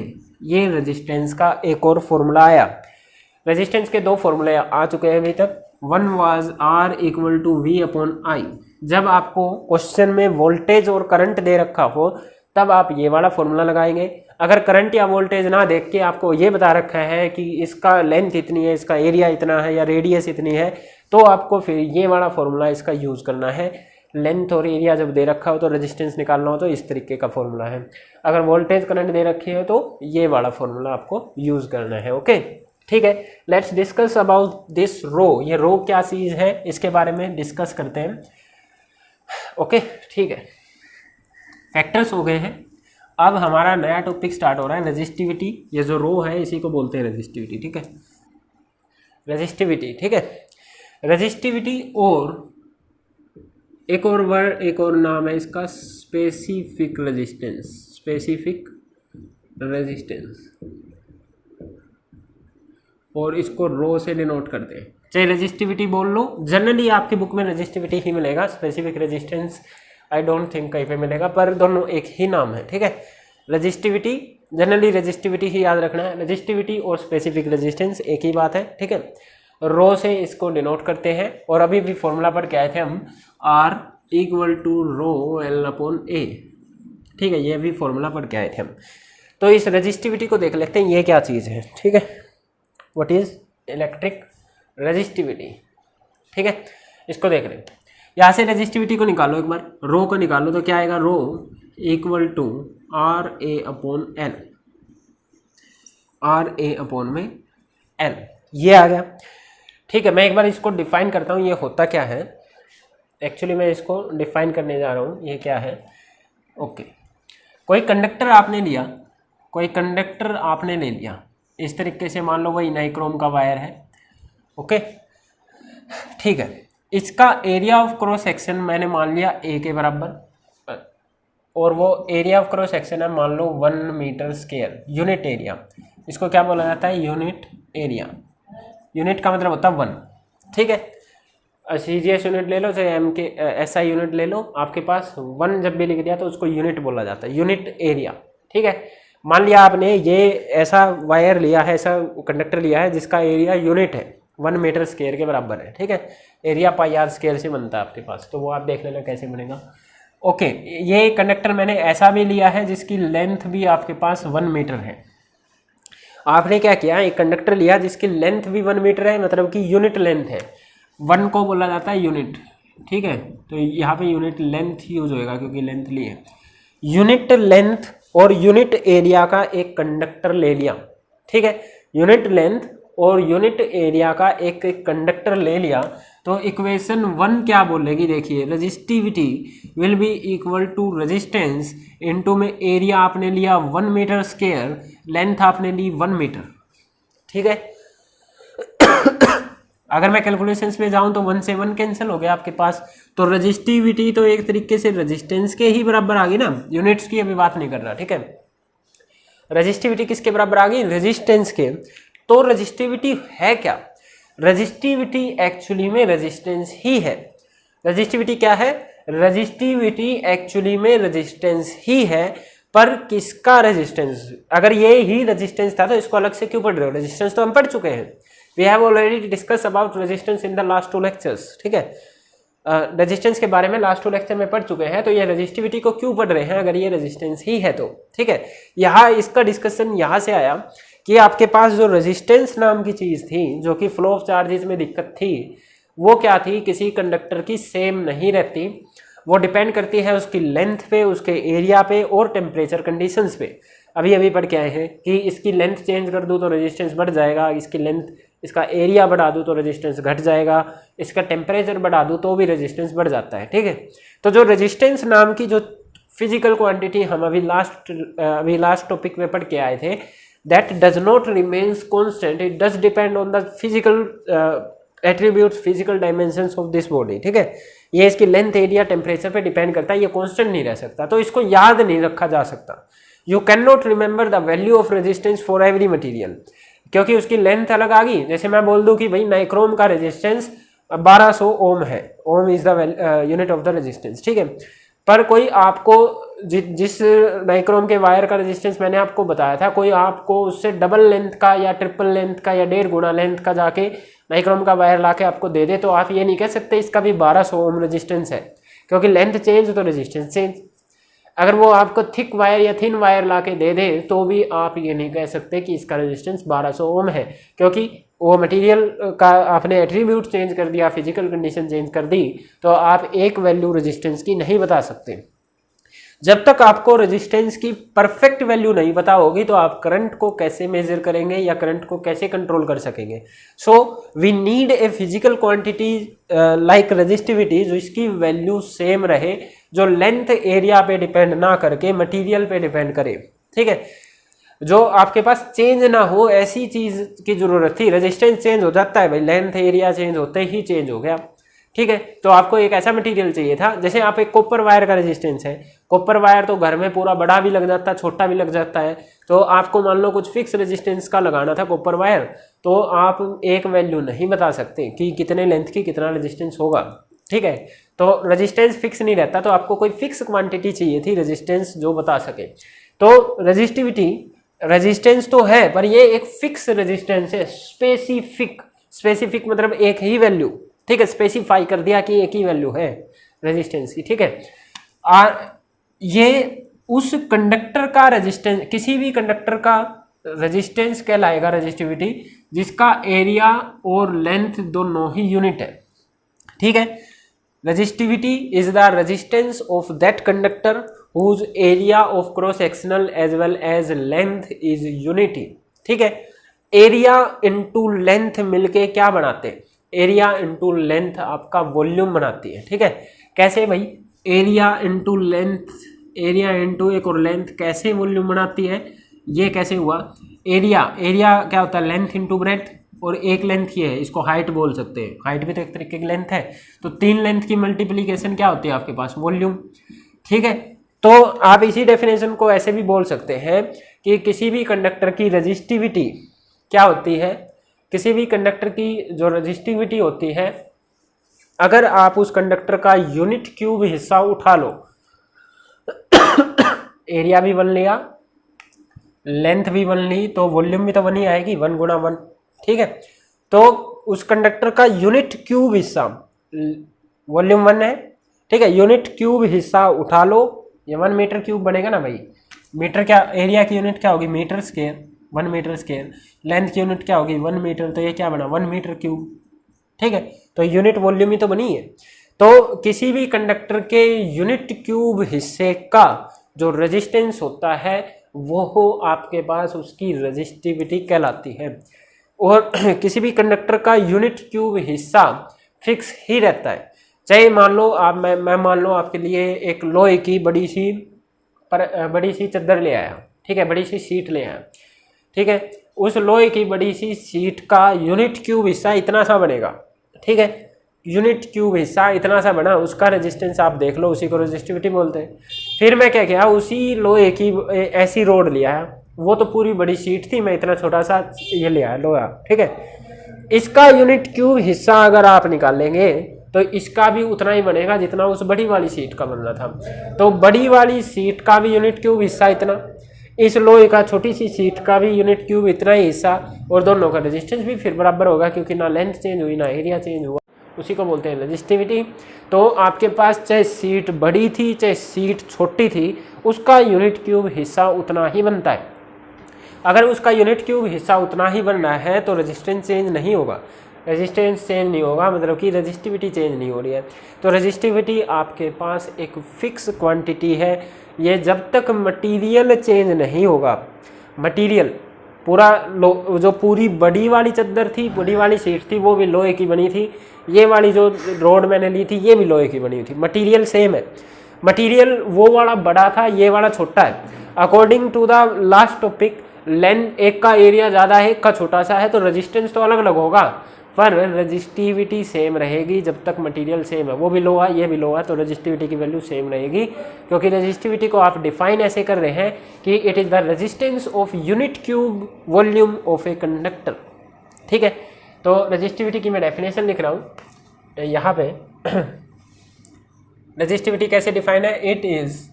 ये रेजिस्टेंस का एक और फॉर्मूला आया। रेजिस्टेंस के 2 फॉर्मूले आ चुके हैं अभी तक। 1 वाज R = V/I। जब आपको क्वेश्चन में वोल्टेज और करंट दे रखा हो तब आप ये वाला फॉर्मूला लगाएंगे। अगर करंट या वोल्टेज ना देख के आपको ये बता रखा है कि इसका लेंथ इतनी है, इसका एरिया इतना है या रेडियस इतनी है, तो आपको फिर ये वाला फॉर्मूला इसका यूज़ करना है। लेंथ और एरिया जब दे रखा हो तो रेजिस्टेंस निकालना हो तो इस तरीके का फॉर्मूला है। अगर वोल्टेज करंट दे रखी है तो ये वाला फॉर्मूला आपको यूज़ करना है, ओके, ठीक है। लेट्स डिस्कस अबाउट दिस रो। ये रो क्या चीज़ है इसके बारे में डिस्कस करते हैं, ओके, ठीक है। फैक्टर्स हो गए हैं। अब हमारा नया टॉपिक स्टार्ट हो रहा है, रेजिस्टिविटी। ये जो रो है इसी को बोलते हैं रेजिस्टिविटी, ठीक है, रेजिस्टिविटी, ठीक है। रेजिस्टिविटी और एक और वर्ड, एक और नाम है इसका, स्पेसिफिक रेजिस्टेंस। स्पेसिफिक रेजिस्टेंस, और इसको रो से डिनोट करते हैं, चाहे रेजिस्टिविटी बोल लो। जनरली आपकी बुक में रेजिस्टिविटी ही मिलेगा, specific resistance I don't think कहीं पे मिलेगा, पर दोनों एक ही नाम है, ठीक है। रेजिस्टिविटी, जनरली रेजिस्टिविटी ही याद रखना है, रेजिस्टिविटी और स्पेसिफिक रेजिस्टेंस एक ही बात है, ठीक है। रो से इसको डिनोट करते हैं, और अभी भी फॉर्मूला पर क्या आए थे हम, R equal to rho L upon A, ठीक है, ये भी फॉर्मूला पर क्या आए थे हम। तो इस रेजिस्टिविटी को देख लेते हैं, ये क्या चीज़ है, ठीक है, व्हाट इज इलेक्ट्रिक रेजिस्टिविटी, ठीक है, इसको देख रहे हैं। यहाँ से रेजिस्टिविटी को निकालो, एक बार रो को निकालो तो क्या आएगा, rho equal to R A upon L, R A upon में एल, ये आ गया, ठीक है। मैं एक बार इसको डिफाइन करता हूँ, ये होता क्या है, एक्चुअली मैं इसको डिफाइन करने जा रहा हूँ, ये क्या है। ओके, कोई कंडक्टर आपने लिया, कोई कंडक्टर आपने ले लिया, इस तरीके से मान लो वही नाइक्रोम का वायर है, ओके, ठीक है। इसका एरिया ऑफ क्रॉस सेक्शन मैंने मान लिया ए के बराबर, और वो एरिया ऑफ क्रॉस सेक्शन है मान लो 1 मीटर स्क्वायर, यूनिट एरिया, इसको क्या बोला जाता है, यूनिट एरिया। यूनिट का मतलब होता है 1, ठीक है। CGS यूनिट ले लो, चाहे MK SI यूनिट ले लो, आपके पास 1 जब भी लिख दिया तो उसको यूनिट बोला जाता है, यूनिट एरिया, ठीक है। मान लिया आपने ये ऐसा वायर लिया है, ऐसा कंडक्टर लिया है जिसका एरिया यूनिट है 1 मीटर स्क्वायर के बराबर है, ठीक है। एरिया पाई आर स्क्वायर से बनता है आपके पास, तो वो आप देख लेना कैसे बनेगा। ओके, ये कंडक्टर मैंने ऐसा भी लिया है जिसकी लेंथ भी आपके पास 1 मीटर है। आपने क्या किया, एक कंडक्टर लिया जिसकी लेंथ भी 1 मीटर है, मतलब कि यूनिट लेंथ है, 1 को बोला जाता है यूनिट, ठीक है। तो यहाँ पे यूनिट लेंथ यूज होएगा क्योंकि लेंथ ली है। यूनिट लेंथ और यूनिट एरिया का एक कंडक्टर ले लिया, ठीक है, यूनिट लेंथ और यूनिट एरिया का एक कंडक्टर ले लिया, तो इक्वेशन 1 क्या बोलेगी, देखिए, resistivity will be equal to resistance into में एरिया आपने लिया 1 मीटर स्क्वायर, लेंथ आपने ली 1 मीटर, ठीक है। अगर मैं कैलकुलेशंस में जाऊं तो 1 से 1 कैंसिल हो गया आपके पास, तो रेजिस्टिविटी तो एक तरीके से रेजिस्टेंस के ही बराबर आ गई ना, यूनिट्स की अभी बात नहीं कर रहा, ठीक है। रेजिस्टिविटी किसके बराबर आ गई, रेजिस्टेंस के। तो रेजिस्टिविटी है क्या, रेजिस्टिविटी एक्चुअली में रेजिस्टेंस ही है। रेजिस्टिविटी क्या है, रेजिस्टिविटी एक्चुअली में रेजिस्टेंस ही है, पर किसका रेजिस्टेंस, अगर ये ही रेजिस्टेंस था तो इसको अलग से क्यों पढ़ रहे हो, रेजिस्टेंस तो हम पढ़ चुके हैं, we have already discuss about resistance in the last 2 lectures, ठीक है। रेजिस्टेंस के बारे में लास्ट 2 लेक्चर में पढ़ चुके हैं, तो ये रेजिस्टिविटी को क्यों पढ़ रहे हैं अगर ये रेजिस्टेंस ही है तो, ठीक है। यहाँ इसका डिस्कशन यहाँ से आया कि आपके पास जो रेजिस्टेंस नाम की चीज़ थी, जो कि फ्लो ऑफ चार्जेस में दिक्कत थी, वो क्या थी, किसी कंडक्टर की सेम नहीं रहती, वो डिपेंड करती है उसकी लेंथ पे, उसके एरिया पे और टेम्परेचर कंडीशंस पे। अभी पढ़ के आए हैं कि इसकी लेंथ चेंज कर दूँ तो रेजिस्टेंस बढ़ जाएगा, इसकी लेंथ, इसका एरिया बढ़ा दूँ तो रेजिस्टेंस घट जाएगा, इसका टेम्परेचर बढ़ा दूँ तो भी रेजिस्टेंस बढ़ जाता है, ठीक है। तो जो रेजिस्टेंस नाम की जो फिजिकल क्वांटिटी हम अभी लास्ट टॉपिक में पढ़ के आए थे, that does not remains constant, it does depend on the physical attributes, physical dimensions of this body, ठीक है। ये इसकी लेंथ, एरिया, टेम्परेचर पे डिपेंड करता है, ये कांस्टेंट नहीं रह सकता, तो इसको याद नहीं रखा जा सकता। You can not remember the value of resistance for every material, क्योंकि उसकी लेंथ अलग आ गई। जैसे मैं बोल दूं कि भाई नाइक्रोम का रेजिस्टेंस 1200 ओम है, ohm is the unit of the resistance, ठीक है। पर कोई आपको जिस नाइक्रोम के वायर का रेजिस्टेंस मैंने आपको बताया था, कोई आपको उससे डबल लेंथ का या ट्रिपल लेंथ का या 1.5 गुना लेंथ का जाके नाइक्रोम का वायर लाके आपको दे दे, तो आप ये नहीं कह सकते इसका भी 1200 ओम रेजिस्टेंस है, क्योंकि लेंथ चेंज तो रेजिस्टेंस चेंज। अगर वो आपको थिक वायर या थिन वायर लाके दे दे तो भी आप ये नहीं कह सकते कि इसका रेजिस्टेंस 1200 ओम है, क्योंकि वो मटेरियल का आपने एट्रीब्यूट चेंज कर दिया, फिजिकल कंडीशन चेंज कर दी, तो आप एक वैल्यू रेजिस्टेंस की नहीं बता सकते। जब तक आपको रेजिस्टेंस की परफेक्ट वैल्यू नहीं पता होगी तो आप करंट को कैसे मेजर करेंगे या करंट को कैसे कंट्रोल कर सकेंगे। So we need a physical quantity like resistivity, जो इसकी वैल्यू सेम रहे, जो लेंथ एरिया पे डिपेंड ना करके मटेरियल पे डिपेंड करे, ठीक है। जो आपके पास चेंज ना हो, ऐसी चीज की जरूरत थी। रेजिस्टेंस चेंज हो जाता है भाई, लेंथ एरिया चेंज होते ही चेंज हो गया, ठीक है। तो आपको एक ऐसा मटेरियल चाहिए था, जैसे आप एक कॉपर वायर का रेजिस्टेंस है, कॉपर वायर तो घर में पूरा बड़ा भी लग जाता है, छोटा भी लग जाता है, तो आपको मान लो कुछ फिक्स रेजिस्टेंस का लगाना था कॉपर वायर, तो आप एक वैल्यू नहीं बता सकते कि कितने लेंथ की कितना रेजिस्टेंस होगा, ठीक है। तो रेजिस्टेंस फिक्स नहीं रहता, तो आपको कोई फिक्स क्वांटिटी चाहिए थी रेजिस्टेंस जो बता सके। तो रेजिस्टेंस तो है, पर ये एक फिक्स रेजिस्टेंस है, स्पेसिफिक मतलब एक ही वैल्यू, ठीक है, स्पेसिफाई कर दिया कि एक ही वैल्यू है रेजिस्टेंस की, ठीक है। ये उस कंडक्टर का रेजिस्टेंस, किसी भी कंडक्टर का रेजिस्टेंस कहलाएगा रेजिस्टिविटी, जिसका एरिया और लेंथ दोनों ही यूनिट है, ठीक है। Resistivity is the resistance of that conductor whose area of cross sectional as well as length is unity, ठीक है। एरिया इनटू लेंथ मिलके क्या बनाते हैं, एरिया इनटू लेंथ आपका वॉल्यूम बनाती है, ठीक है। कैसे भाई, area into length, area into एक और लेंथ कैसे वॉल्यूम बनाती है, ये कैसे हुआ, एरिया क्या होता है, लेंथ इनटू ब्रेड्थ, और एक लेंथ ये है, इसको हाइट बोल सकते हैं, हाइट भी तो एक तरीके की लेंथ है, तो 3 लेंथ की मल्टीप्लीकेशन क्या होती है आपके पास, वॉल्यूम, ठीक है। तो आप इसी डेफिनेशन को ऐसे भी बोल सकते हैं कि किसी भी कंडक्टर की रेजिस्टिविटी क्या होती है, किसी भी कंडक्टर की जो रेजिस्टिविटी होती है, अगर आप उस कंडक्टर का यूनिट क्यूब हिस्सा उठा लो, एरिया भी बन लिया, लेंथ भी बन ली, तो वॉल्यूम भी तो बनी आएगी, 1 गुणा 1, ठीक है। तो उस कंडक्टर का यूनिट क्यूब हिस्सा, वॉल्यूम 1 है, ठीक है, यूनिट क्यूब हिस्सा उठा लो, ये 1 मीटर क्यूब बनेगा ना भाई, मीटर क्या, एरिया की यूनिट क्या होगी, metre square, 1 metre square, length की यूनिट क्या होगी 1 मीटर, तो ये क्या बना 1 मीटर क्यूब, ठीक है। तो यूनिट वॉल्यूम ही तो बनी है। तो किसी भी कंडक्टर के यूनिट क्यूब हिस्से का जो रेजिस्टेंस होता है वो हो आपके पास उसकी रेजिस्टिविटी कहलाती है। और किसी भी कंडक्टर का यूनिट क्यूब हिस्सा फिक्स ही रहता है, चाहे मान लो आप, मैं मान लो आपके लिए एक लोहे की बड़ी सी चादर ले आया, ठीक है, बड़ी सी सीट ले आया, ठीक है। उस लोहे की बड़ी सी सीट का यूनिट क्यूब हिस्सा इतना सा बनेगा, ठीक है, यूनिट क्यूब हिस्सा इतना सा बना, उसका रेजिस्टेंस आप देख लो, उसी को रेजिस्टिविटी बोलते हैं। फिर मैं क्या किया, उसी लोहे की ऐसी रोड लिया है, वो तो पूरी बड़ी सीट थी, मैं इतना छोटा सा ये लिया है लोहा, ठीक है। इसका यूनिट क्यूब हिस्सा अगर आप निकालेंगे तो इसका भी उतना ही बनेगा जितना उस बड़ी वाली सीट का बनना था। तो बड़ी वाली सीट का भी यूनिट क्यूब हिस्सा इतना, इस लोहे का छोटी सी सीट का भी यूनिट क्यूब इतना ही हिस्सा, और दोनों का रेजिस्टेंस भी फिर बराबर होगा, क्योंकि ना लेंथ चेंज हुई ना एरिया चेंज हुआ, उसी को बोलते हैं रेजिस्टिविटी। तो आपके पास चाहे सीट बड़ी थी चाहे सीट छोटी थी, उसका यूनिट क्यूब हिस्सा उतना ही बनता है। अगर उसका यूनिट क्यूब हिस्सा उतना ही बनना है तो रेजिस्टेंस चेंज नहीं होगा, रेजिस्टेंस चेंज नहीं होगा मतलब कि रेजिस्टिविटी चेंज नहीं हो रही है। तो रेजिस्टिविटी आपके पास एक फिक्स क्वांटिटी है, ये जब तक मटेरियल चेंज नहीं होगा, मटेरियल पूरा जो पूरी बड़ी वाली चादर थी, बड़ी वाली सीट थी, वो भी लोहे की बनी थी, ये वाली जो रोड मैंने ली थी ये भी लोहे की बनी थी, मटेरियल सेम है, मटेरियल वो वाला बड़ा था ये वाला छोटा है। According to the last topic, length एक का एरिया ज़्यादा है एक का छोटा सा है, तो रेजिस्टेंस तो अलग अलग होगा पर रेजिस्टिविटी सेम रहेगी जब तक मटेरियल सेम है, वो भी लोहा ये भी लोहा, तो रेजिस्टिविटी की वैल्यू सेम रहेगी। क्योंकि रेजिस्टिविटी को आप डिफाइन ऐसे कर रहे हैं कि it is the resistance of unit cube volume of a conductor, ठीक है। तो रेजिस्टिविटी की मैं डेफिनेशन लिख रहा हूँ यहाँ पे। रेजिस्टिविटी कैसे डिफाइन है, it is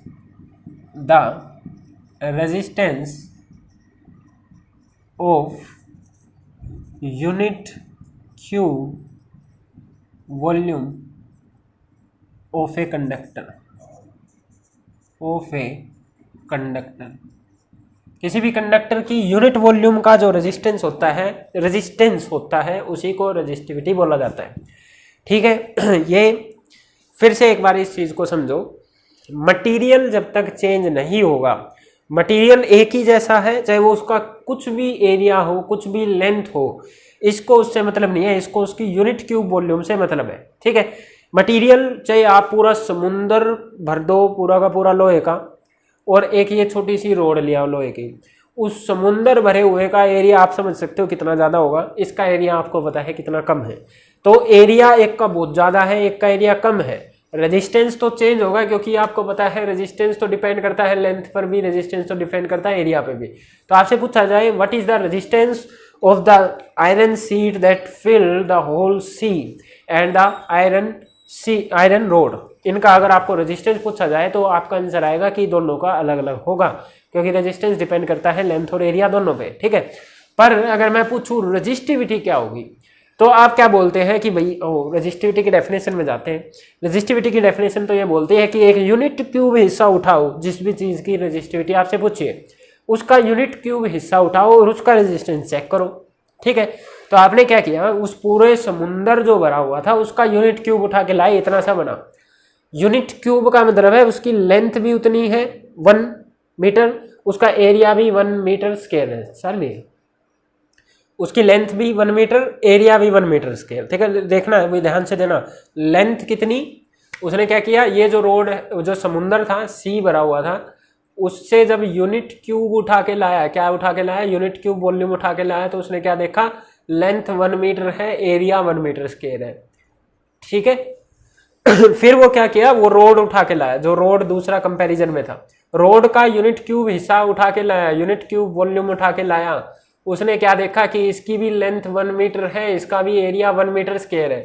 the resistance of unit cube volume of a conductor, किसी भी कंडक्टर की यूनिट वॉल्यूम का जो रेजिस्टेंस होता है उसी को रेजिस्टिविटी बोला जाता है, ठीक है। ये फिर से एक बार इस चीज को समझो, मटेरियल जब तक चेंज नहीं होगा, मटेरियल एक ही जैसा है, चाहे वो उसका कुछ भी एरिया हो कुछ भी लेंथ हो, इसको उससे मतलब नहीं है, इसको उसकी यूनिट क्यूब वॉल्यूम से मतलब है, ठीक है। मटेरियल चाहे आप पूरा समुंदर भर दो पूरा का पूरा लोहे का, और एक ये छोटी सी रोड लिया लोहे की, उस समुंदर भरे हुए का एरिया आप समझ सकते हो कितना ज़्यादा होगा, इसका एरिया आपको पता है कितना कम है। तो एरिया एक का बहुत ज़्यादा है, एक का एरिया कम है, रेजिस्टेंस तो चेंज होगा, क्योंकि आपको पता है रेजिस्टेंस तो डिपेंड करता है लेंथ पर भी, रेजिस्टेंस तो डिपेंड करता है एरिया पे भी। तो आपसे पूछा जाए what is the resistance of the iron sheet that fill the hole C and the iron rod, इनका अगर आपको रेजिस्टेंस पूछा जाए तो आपका आंसर आएगा कि दोनों का अलग अलग होगा, क्योंकि रेजिस्टेंस डिपेंड करता है लेंथ और एरिया दोनों पे, ठीक है। पर अगर मैं पूछूं रेजिस्टिविटी क्या होगी, तो आप क्या बोलते हैं कि भाई रेजिस्टिविटी की डेफिनेशन में जाते हैं। रेजिस्टिविटी की डेफिनेशन तो ये बोलती है कि एक यूनिट क्यूब हिस्सा उठाओ, जिस भी चीज़ की रेजिस्टिविटी आपसे पूछिए उसका यूनिट क्यूब हिस्सा उठाओ और उसका रेजिस्टेंस चेक करो, ठीक है। तो आपने क्या किया, उस पूरे समुंदर जो भरा हुआ था उसका यूनिट क्यूब उठा के लाए, इतना सा बना। यूनिट क्यूब का मतलब है उसकी लेंथ भी उतनी है 1 मीटर, उसका एरिया भी 1 मीटर स्क्वायर है, सर उसकी लेंथ भी 1 मीटर, एरिया भी 1 मीटर स्क्वायर, ठीक है। देखना है, ध्यान से देना, लेंथ कितनी, उसने क्या किया, ये जो रोड जो समुंदर था सी भरा हुआ था उससे जब यूनिट क्यूब उठा के लाया, क्या उठा के लाया, यूनिट क्यूब वॉल्यूम उठा के लाया, तो उसने क्या देखा, लेंथ 1 मीटर है, एरिया 1 मीटर स्क्वायर है, ठीक है। फिर वो क्या किया, वो रोड उठा के लाया, जो रोड दूसरा कंपैरिजन में था, रोड का यूनिट क्यूब हिस्सा उठा के लाया, यूनिट क्यूब वॉल्यूम उठा के लाया, उसने क्या देखा कि इसकी भी लेंथ 1 मीटर है, इसका भी एरिया 1 मीटर स्क्वायर है,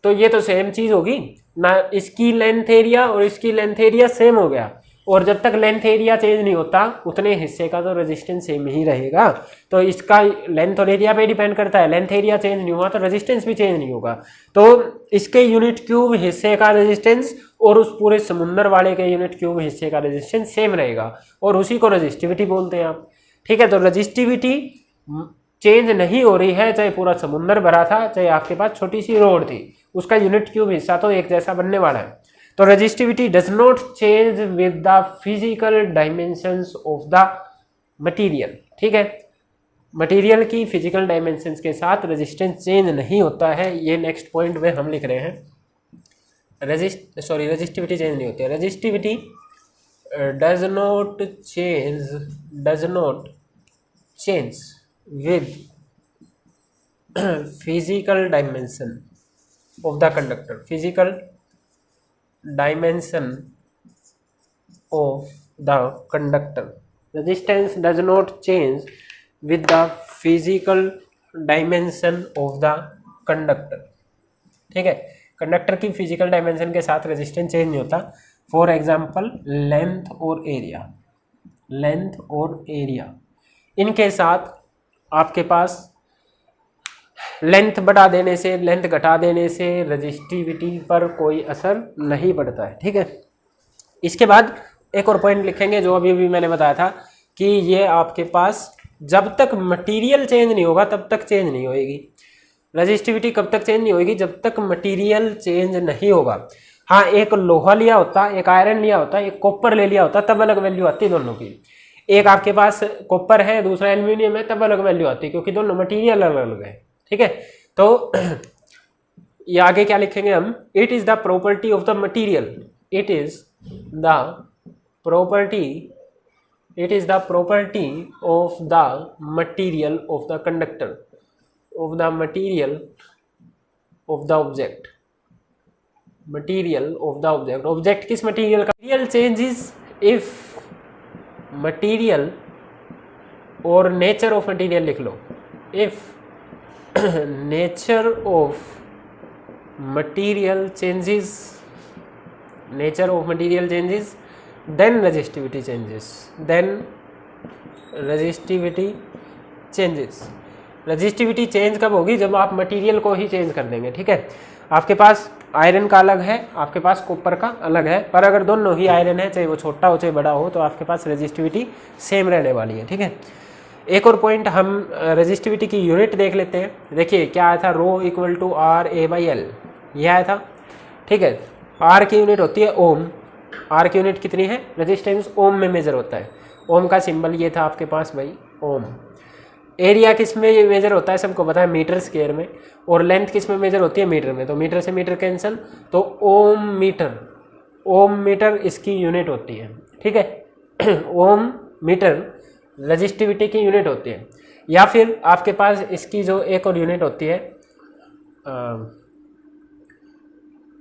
तो ये तो सेम चीज होगी ना, इसकी लेंथ एरिया और इसकी लेंथ एरिया सेम हो गया, और जब तक लेंथ एरिया चेंज नहीं होता उतने हिस्से का तो रेजिस्टेंस सेम ही रहेगा। तो इसका लेंथ और एरिया पे डिपेंड करता है, लेंथ एरिया चेंज नहीं हुआ तो रेजिस्टेंस भी चेंज नहीं होगा। तो इसके यूनिट क्यूब हिस्से का रेजिस्टेंस और उस पूरे समुंदर वाले के यूनिट क्यूब हिस्से का रेजिस्टेंस सेम रहेगा, और उसी को रेजिस्टिविटी बोलते हैं आप, ठीक है। तो रेजिस्टिविटी चेंज नहीं हो रही है, चाहे पूरा समुंदर भरा था, चाहे आपके पास छोटी सी रोड थी, उसका यूनिट क्यूब हिस्सा तो एक जैसा बनने वाला है। तो resistivity does not change with the physical dimensions of the material, ठीक है। मटेरियल की फिजिकल डायमेंशंस के साथ रेजिस्टेंस चेंज नहीं होता है, ये नेक्स्ट पॉइंट में हम लिख रहे हैं। रेजिस्टिविटी चेंज नहीं होती है, resistivity does not change with physical dimension of the conductor, physical dimension of the conductor, resistance does not change with the physical dimension of the conductor, ठीक है। कंडक्टर की फिजिकल डायमेंशन के साथ resistance change नहीं होता। For example length और area, इनके साथ आपके पास लेंथ बढ़ा देने से, लेंथ घटा देने से रेजिस्टिविटी पर कोई असर नहीं पड़ता है, ठीक है। इसके बाद एक और पॉइंट लिखेंगे जो अभी भी मैंने बताया था कि ये आपके पास जब तक मटेरियल चेंज नहीं होगा तब तक चेंज नहीं होएगी। रेजिस्टिविटी कब तक चेंज नहीं होगी, जब तक मटेरियल चेंज नहीं होगा। हाँ, एक लोहा लिया होता, एक आयरन लिया होता, एक कॉपर ले लिया होता, तब अलग वैल्यू आती है दोनों की। एक आपके पास कॉपर है, दूसरा एल्यूमिनियम है, तब अलग वैल्यू आती है, क्योंकि दोनों मटेरियल अलग अलग है, ठीक है। तो ये आगे क्या लिखेंगे हम, it is the property of the material, it is the property of the material of the conductor, of the material of the object, material of the object. Object किस मटेरियल का, मटेरियल चेंजेस इफ मटेरियल और nature of material लिख लो, if nature of material changes, nature of material changes then resistivity changes. Resistivity change कब होगी, जब आप material को ही चेंज कर देंगे, ठीक है। आपके पास आयरन का अलग है, आपके पास कॉपर का अलग है, पर अगर दोनों ही आयरन है, चाहे वो छोटा हो चाहे बड़ा हो, तो आपके पास रेजिस्टिविटी सेम रहने वाली है, ठीक है। एक और पॉइंट हम रेजिस्टिविटी की यूनिट देख लेते हैं। देखिए क्या आया था, रो इक्वल टू RA/L, ये आया था, ठीक है। आर की यूनिट होती है ओम, आर की यूनिट कितनी है, रेजिस्टेंस ओम में मेजर होता है, ओम का सिंबल ये था आपके पास भाई, ओम। एरिया किस में मेजर होता है, सबको पता है, मीटर स्क्वायर में, और लेंथ किस में मेजर होती है, मीटर में, तो मीटर से मीटर कैंसिल, तो ओम मीटर इसकी यूनिट होती है, ठीक है। ओम मीटर रजिस्टिविटी की यूनिट होती है। या फिर आपके पास इसकी जो एक और यूनिट होती है,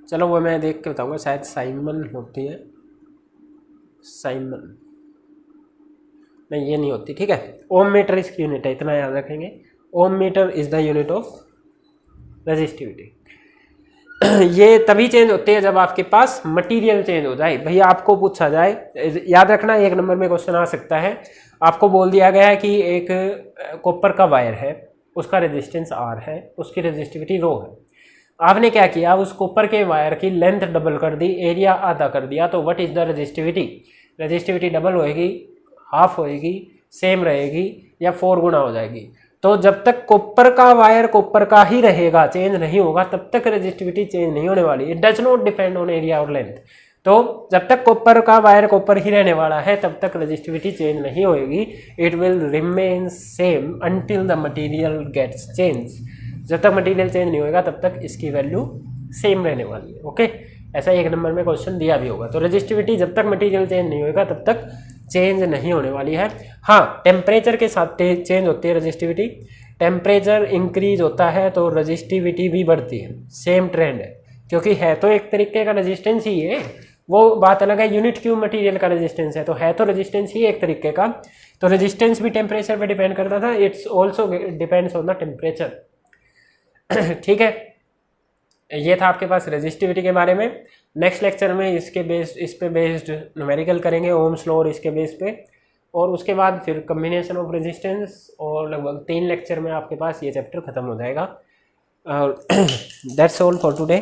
चलो वो मैं देख के बताऊंगा, शायद साइमन होती है, साइमन नहीं ये नहीं होती, ठीक है। ओम मीटर इसकी यूनिट है, इतना याद रखेंगे। Ohm meter is the unit of resistivity. ये तभी चेंज होती है जब आपके पास मटेरियल चेंज हो जाए। भैया आपको पूछा जाए, याद रखना 1 नंबर में क्वेश्चन आ सकता है, आपको बोल दिया गया है कि एक कॉपर का वायर है, उसका रेजिस्टेंस R है, उसकी रेजिस्टिविटी रो है। आपने क्या किया, उस कॉपर के वायर की लेंथ डबल कर दी, एरिया आधा कर दिया, तो what is the resistivity? Resistivity double होएगी, हाफ होएगी, सेम रहेगी, या 4 गुना हो जाएगी। तो जब तक कॉपर का वायर कॉपर का ही रहेगा, चेंज नहीं होगा, तब तक रेजिस्टिविटी चेंज नहीं होने वाली। It does not depend on area और लेंथ। तो जब तक कॉपर का वायर कॉपर ही रहने वाला है, तब तक रेजिस्टिविटी चेंज नहीं होएगी। It will remain same until the material gets change. जब तक मटेरियल चेंज नहीं होगा तब तक इसकी वैल्यू सेम रहने वाली है। ओके, ऐसा 1 नंबर में क्वेश्चन दिया भी होगा। तो रेजिस्टिविटी जब तक मटेरियल चेंज नहीं होगा तब तक चेंज नहीं होने वाली है। हाँ, टेम्परेचर के साथ चेंज होती है रेजिस्टिविटी। टेम्परेचर इंक्रीज होता है तो रेजिस्टिविटी भी बढ़ती है, सेम ट्रेंड है, क्योंकि है तो एक तरीके का रेजिस्टेंस ही है। वो बात अलग है, यूनिट क्यूब मटेरियल का रेजिस्टेंस है, तो है तो रेजिस्टेंस ही एक तरीके का। तो रेजिस्टेंस भी टेम्परेचर पे डिपेंड करता था, it's also depends on the temperature. ठीक है, ये था आपके पास रेजिस्टिविटी के बारे में। नेक्स्ट लेक्चर में इसके बेस्ड, इस पे बेस्ड न्यूमेरिकल करेंगे, ओम्स लॉ और इसके बेस पे, और उसके बाद फिर कम्बिनेशन ऑफ रेजिस्टेंस, और लगभग 3 लेक्चर में आपके पास ये चैप्टर खत्म हो जाएगा। और दैट्स ऑल फॉर टुडे।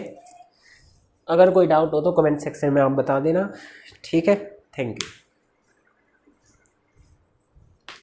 अगर कोई डाउट हो तो कमेंट सेक्शन में आप बता देना, ठीक है। Thank you.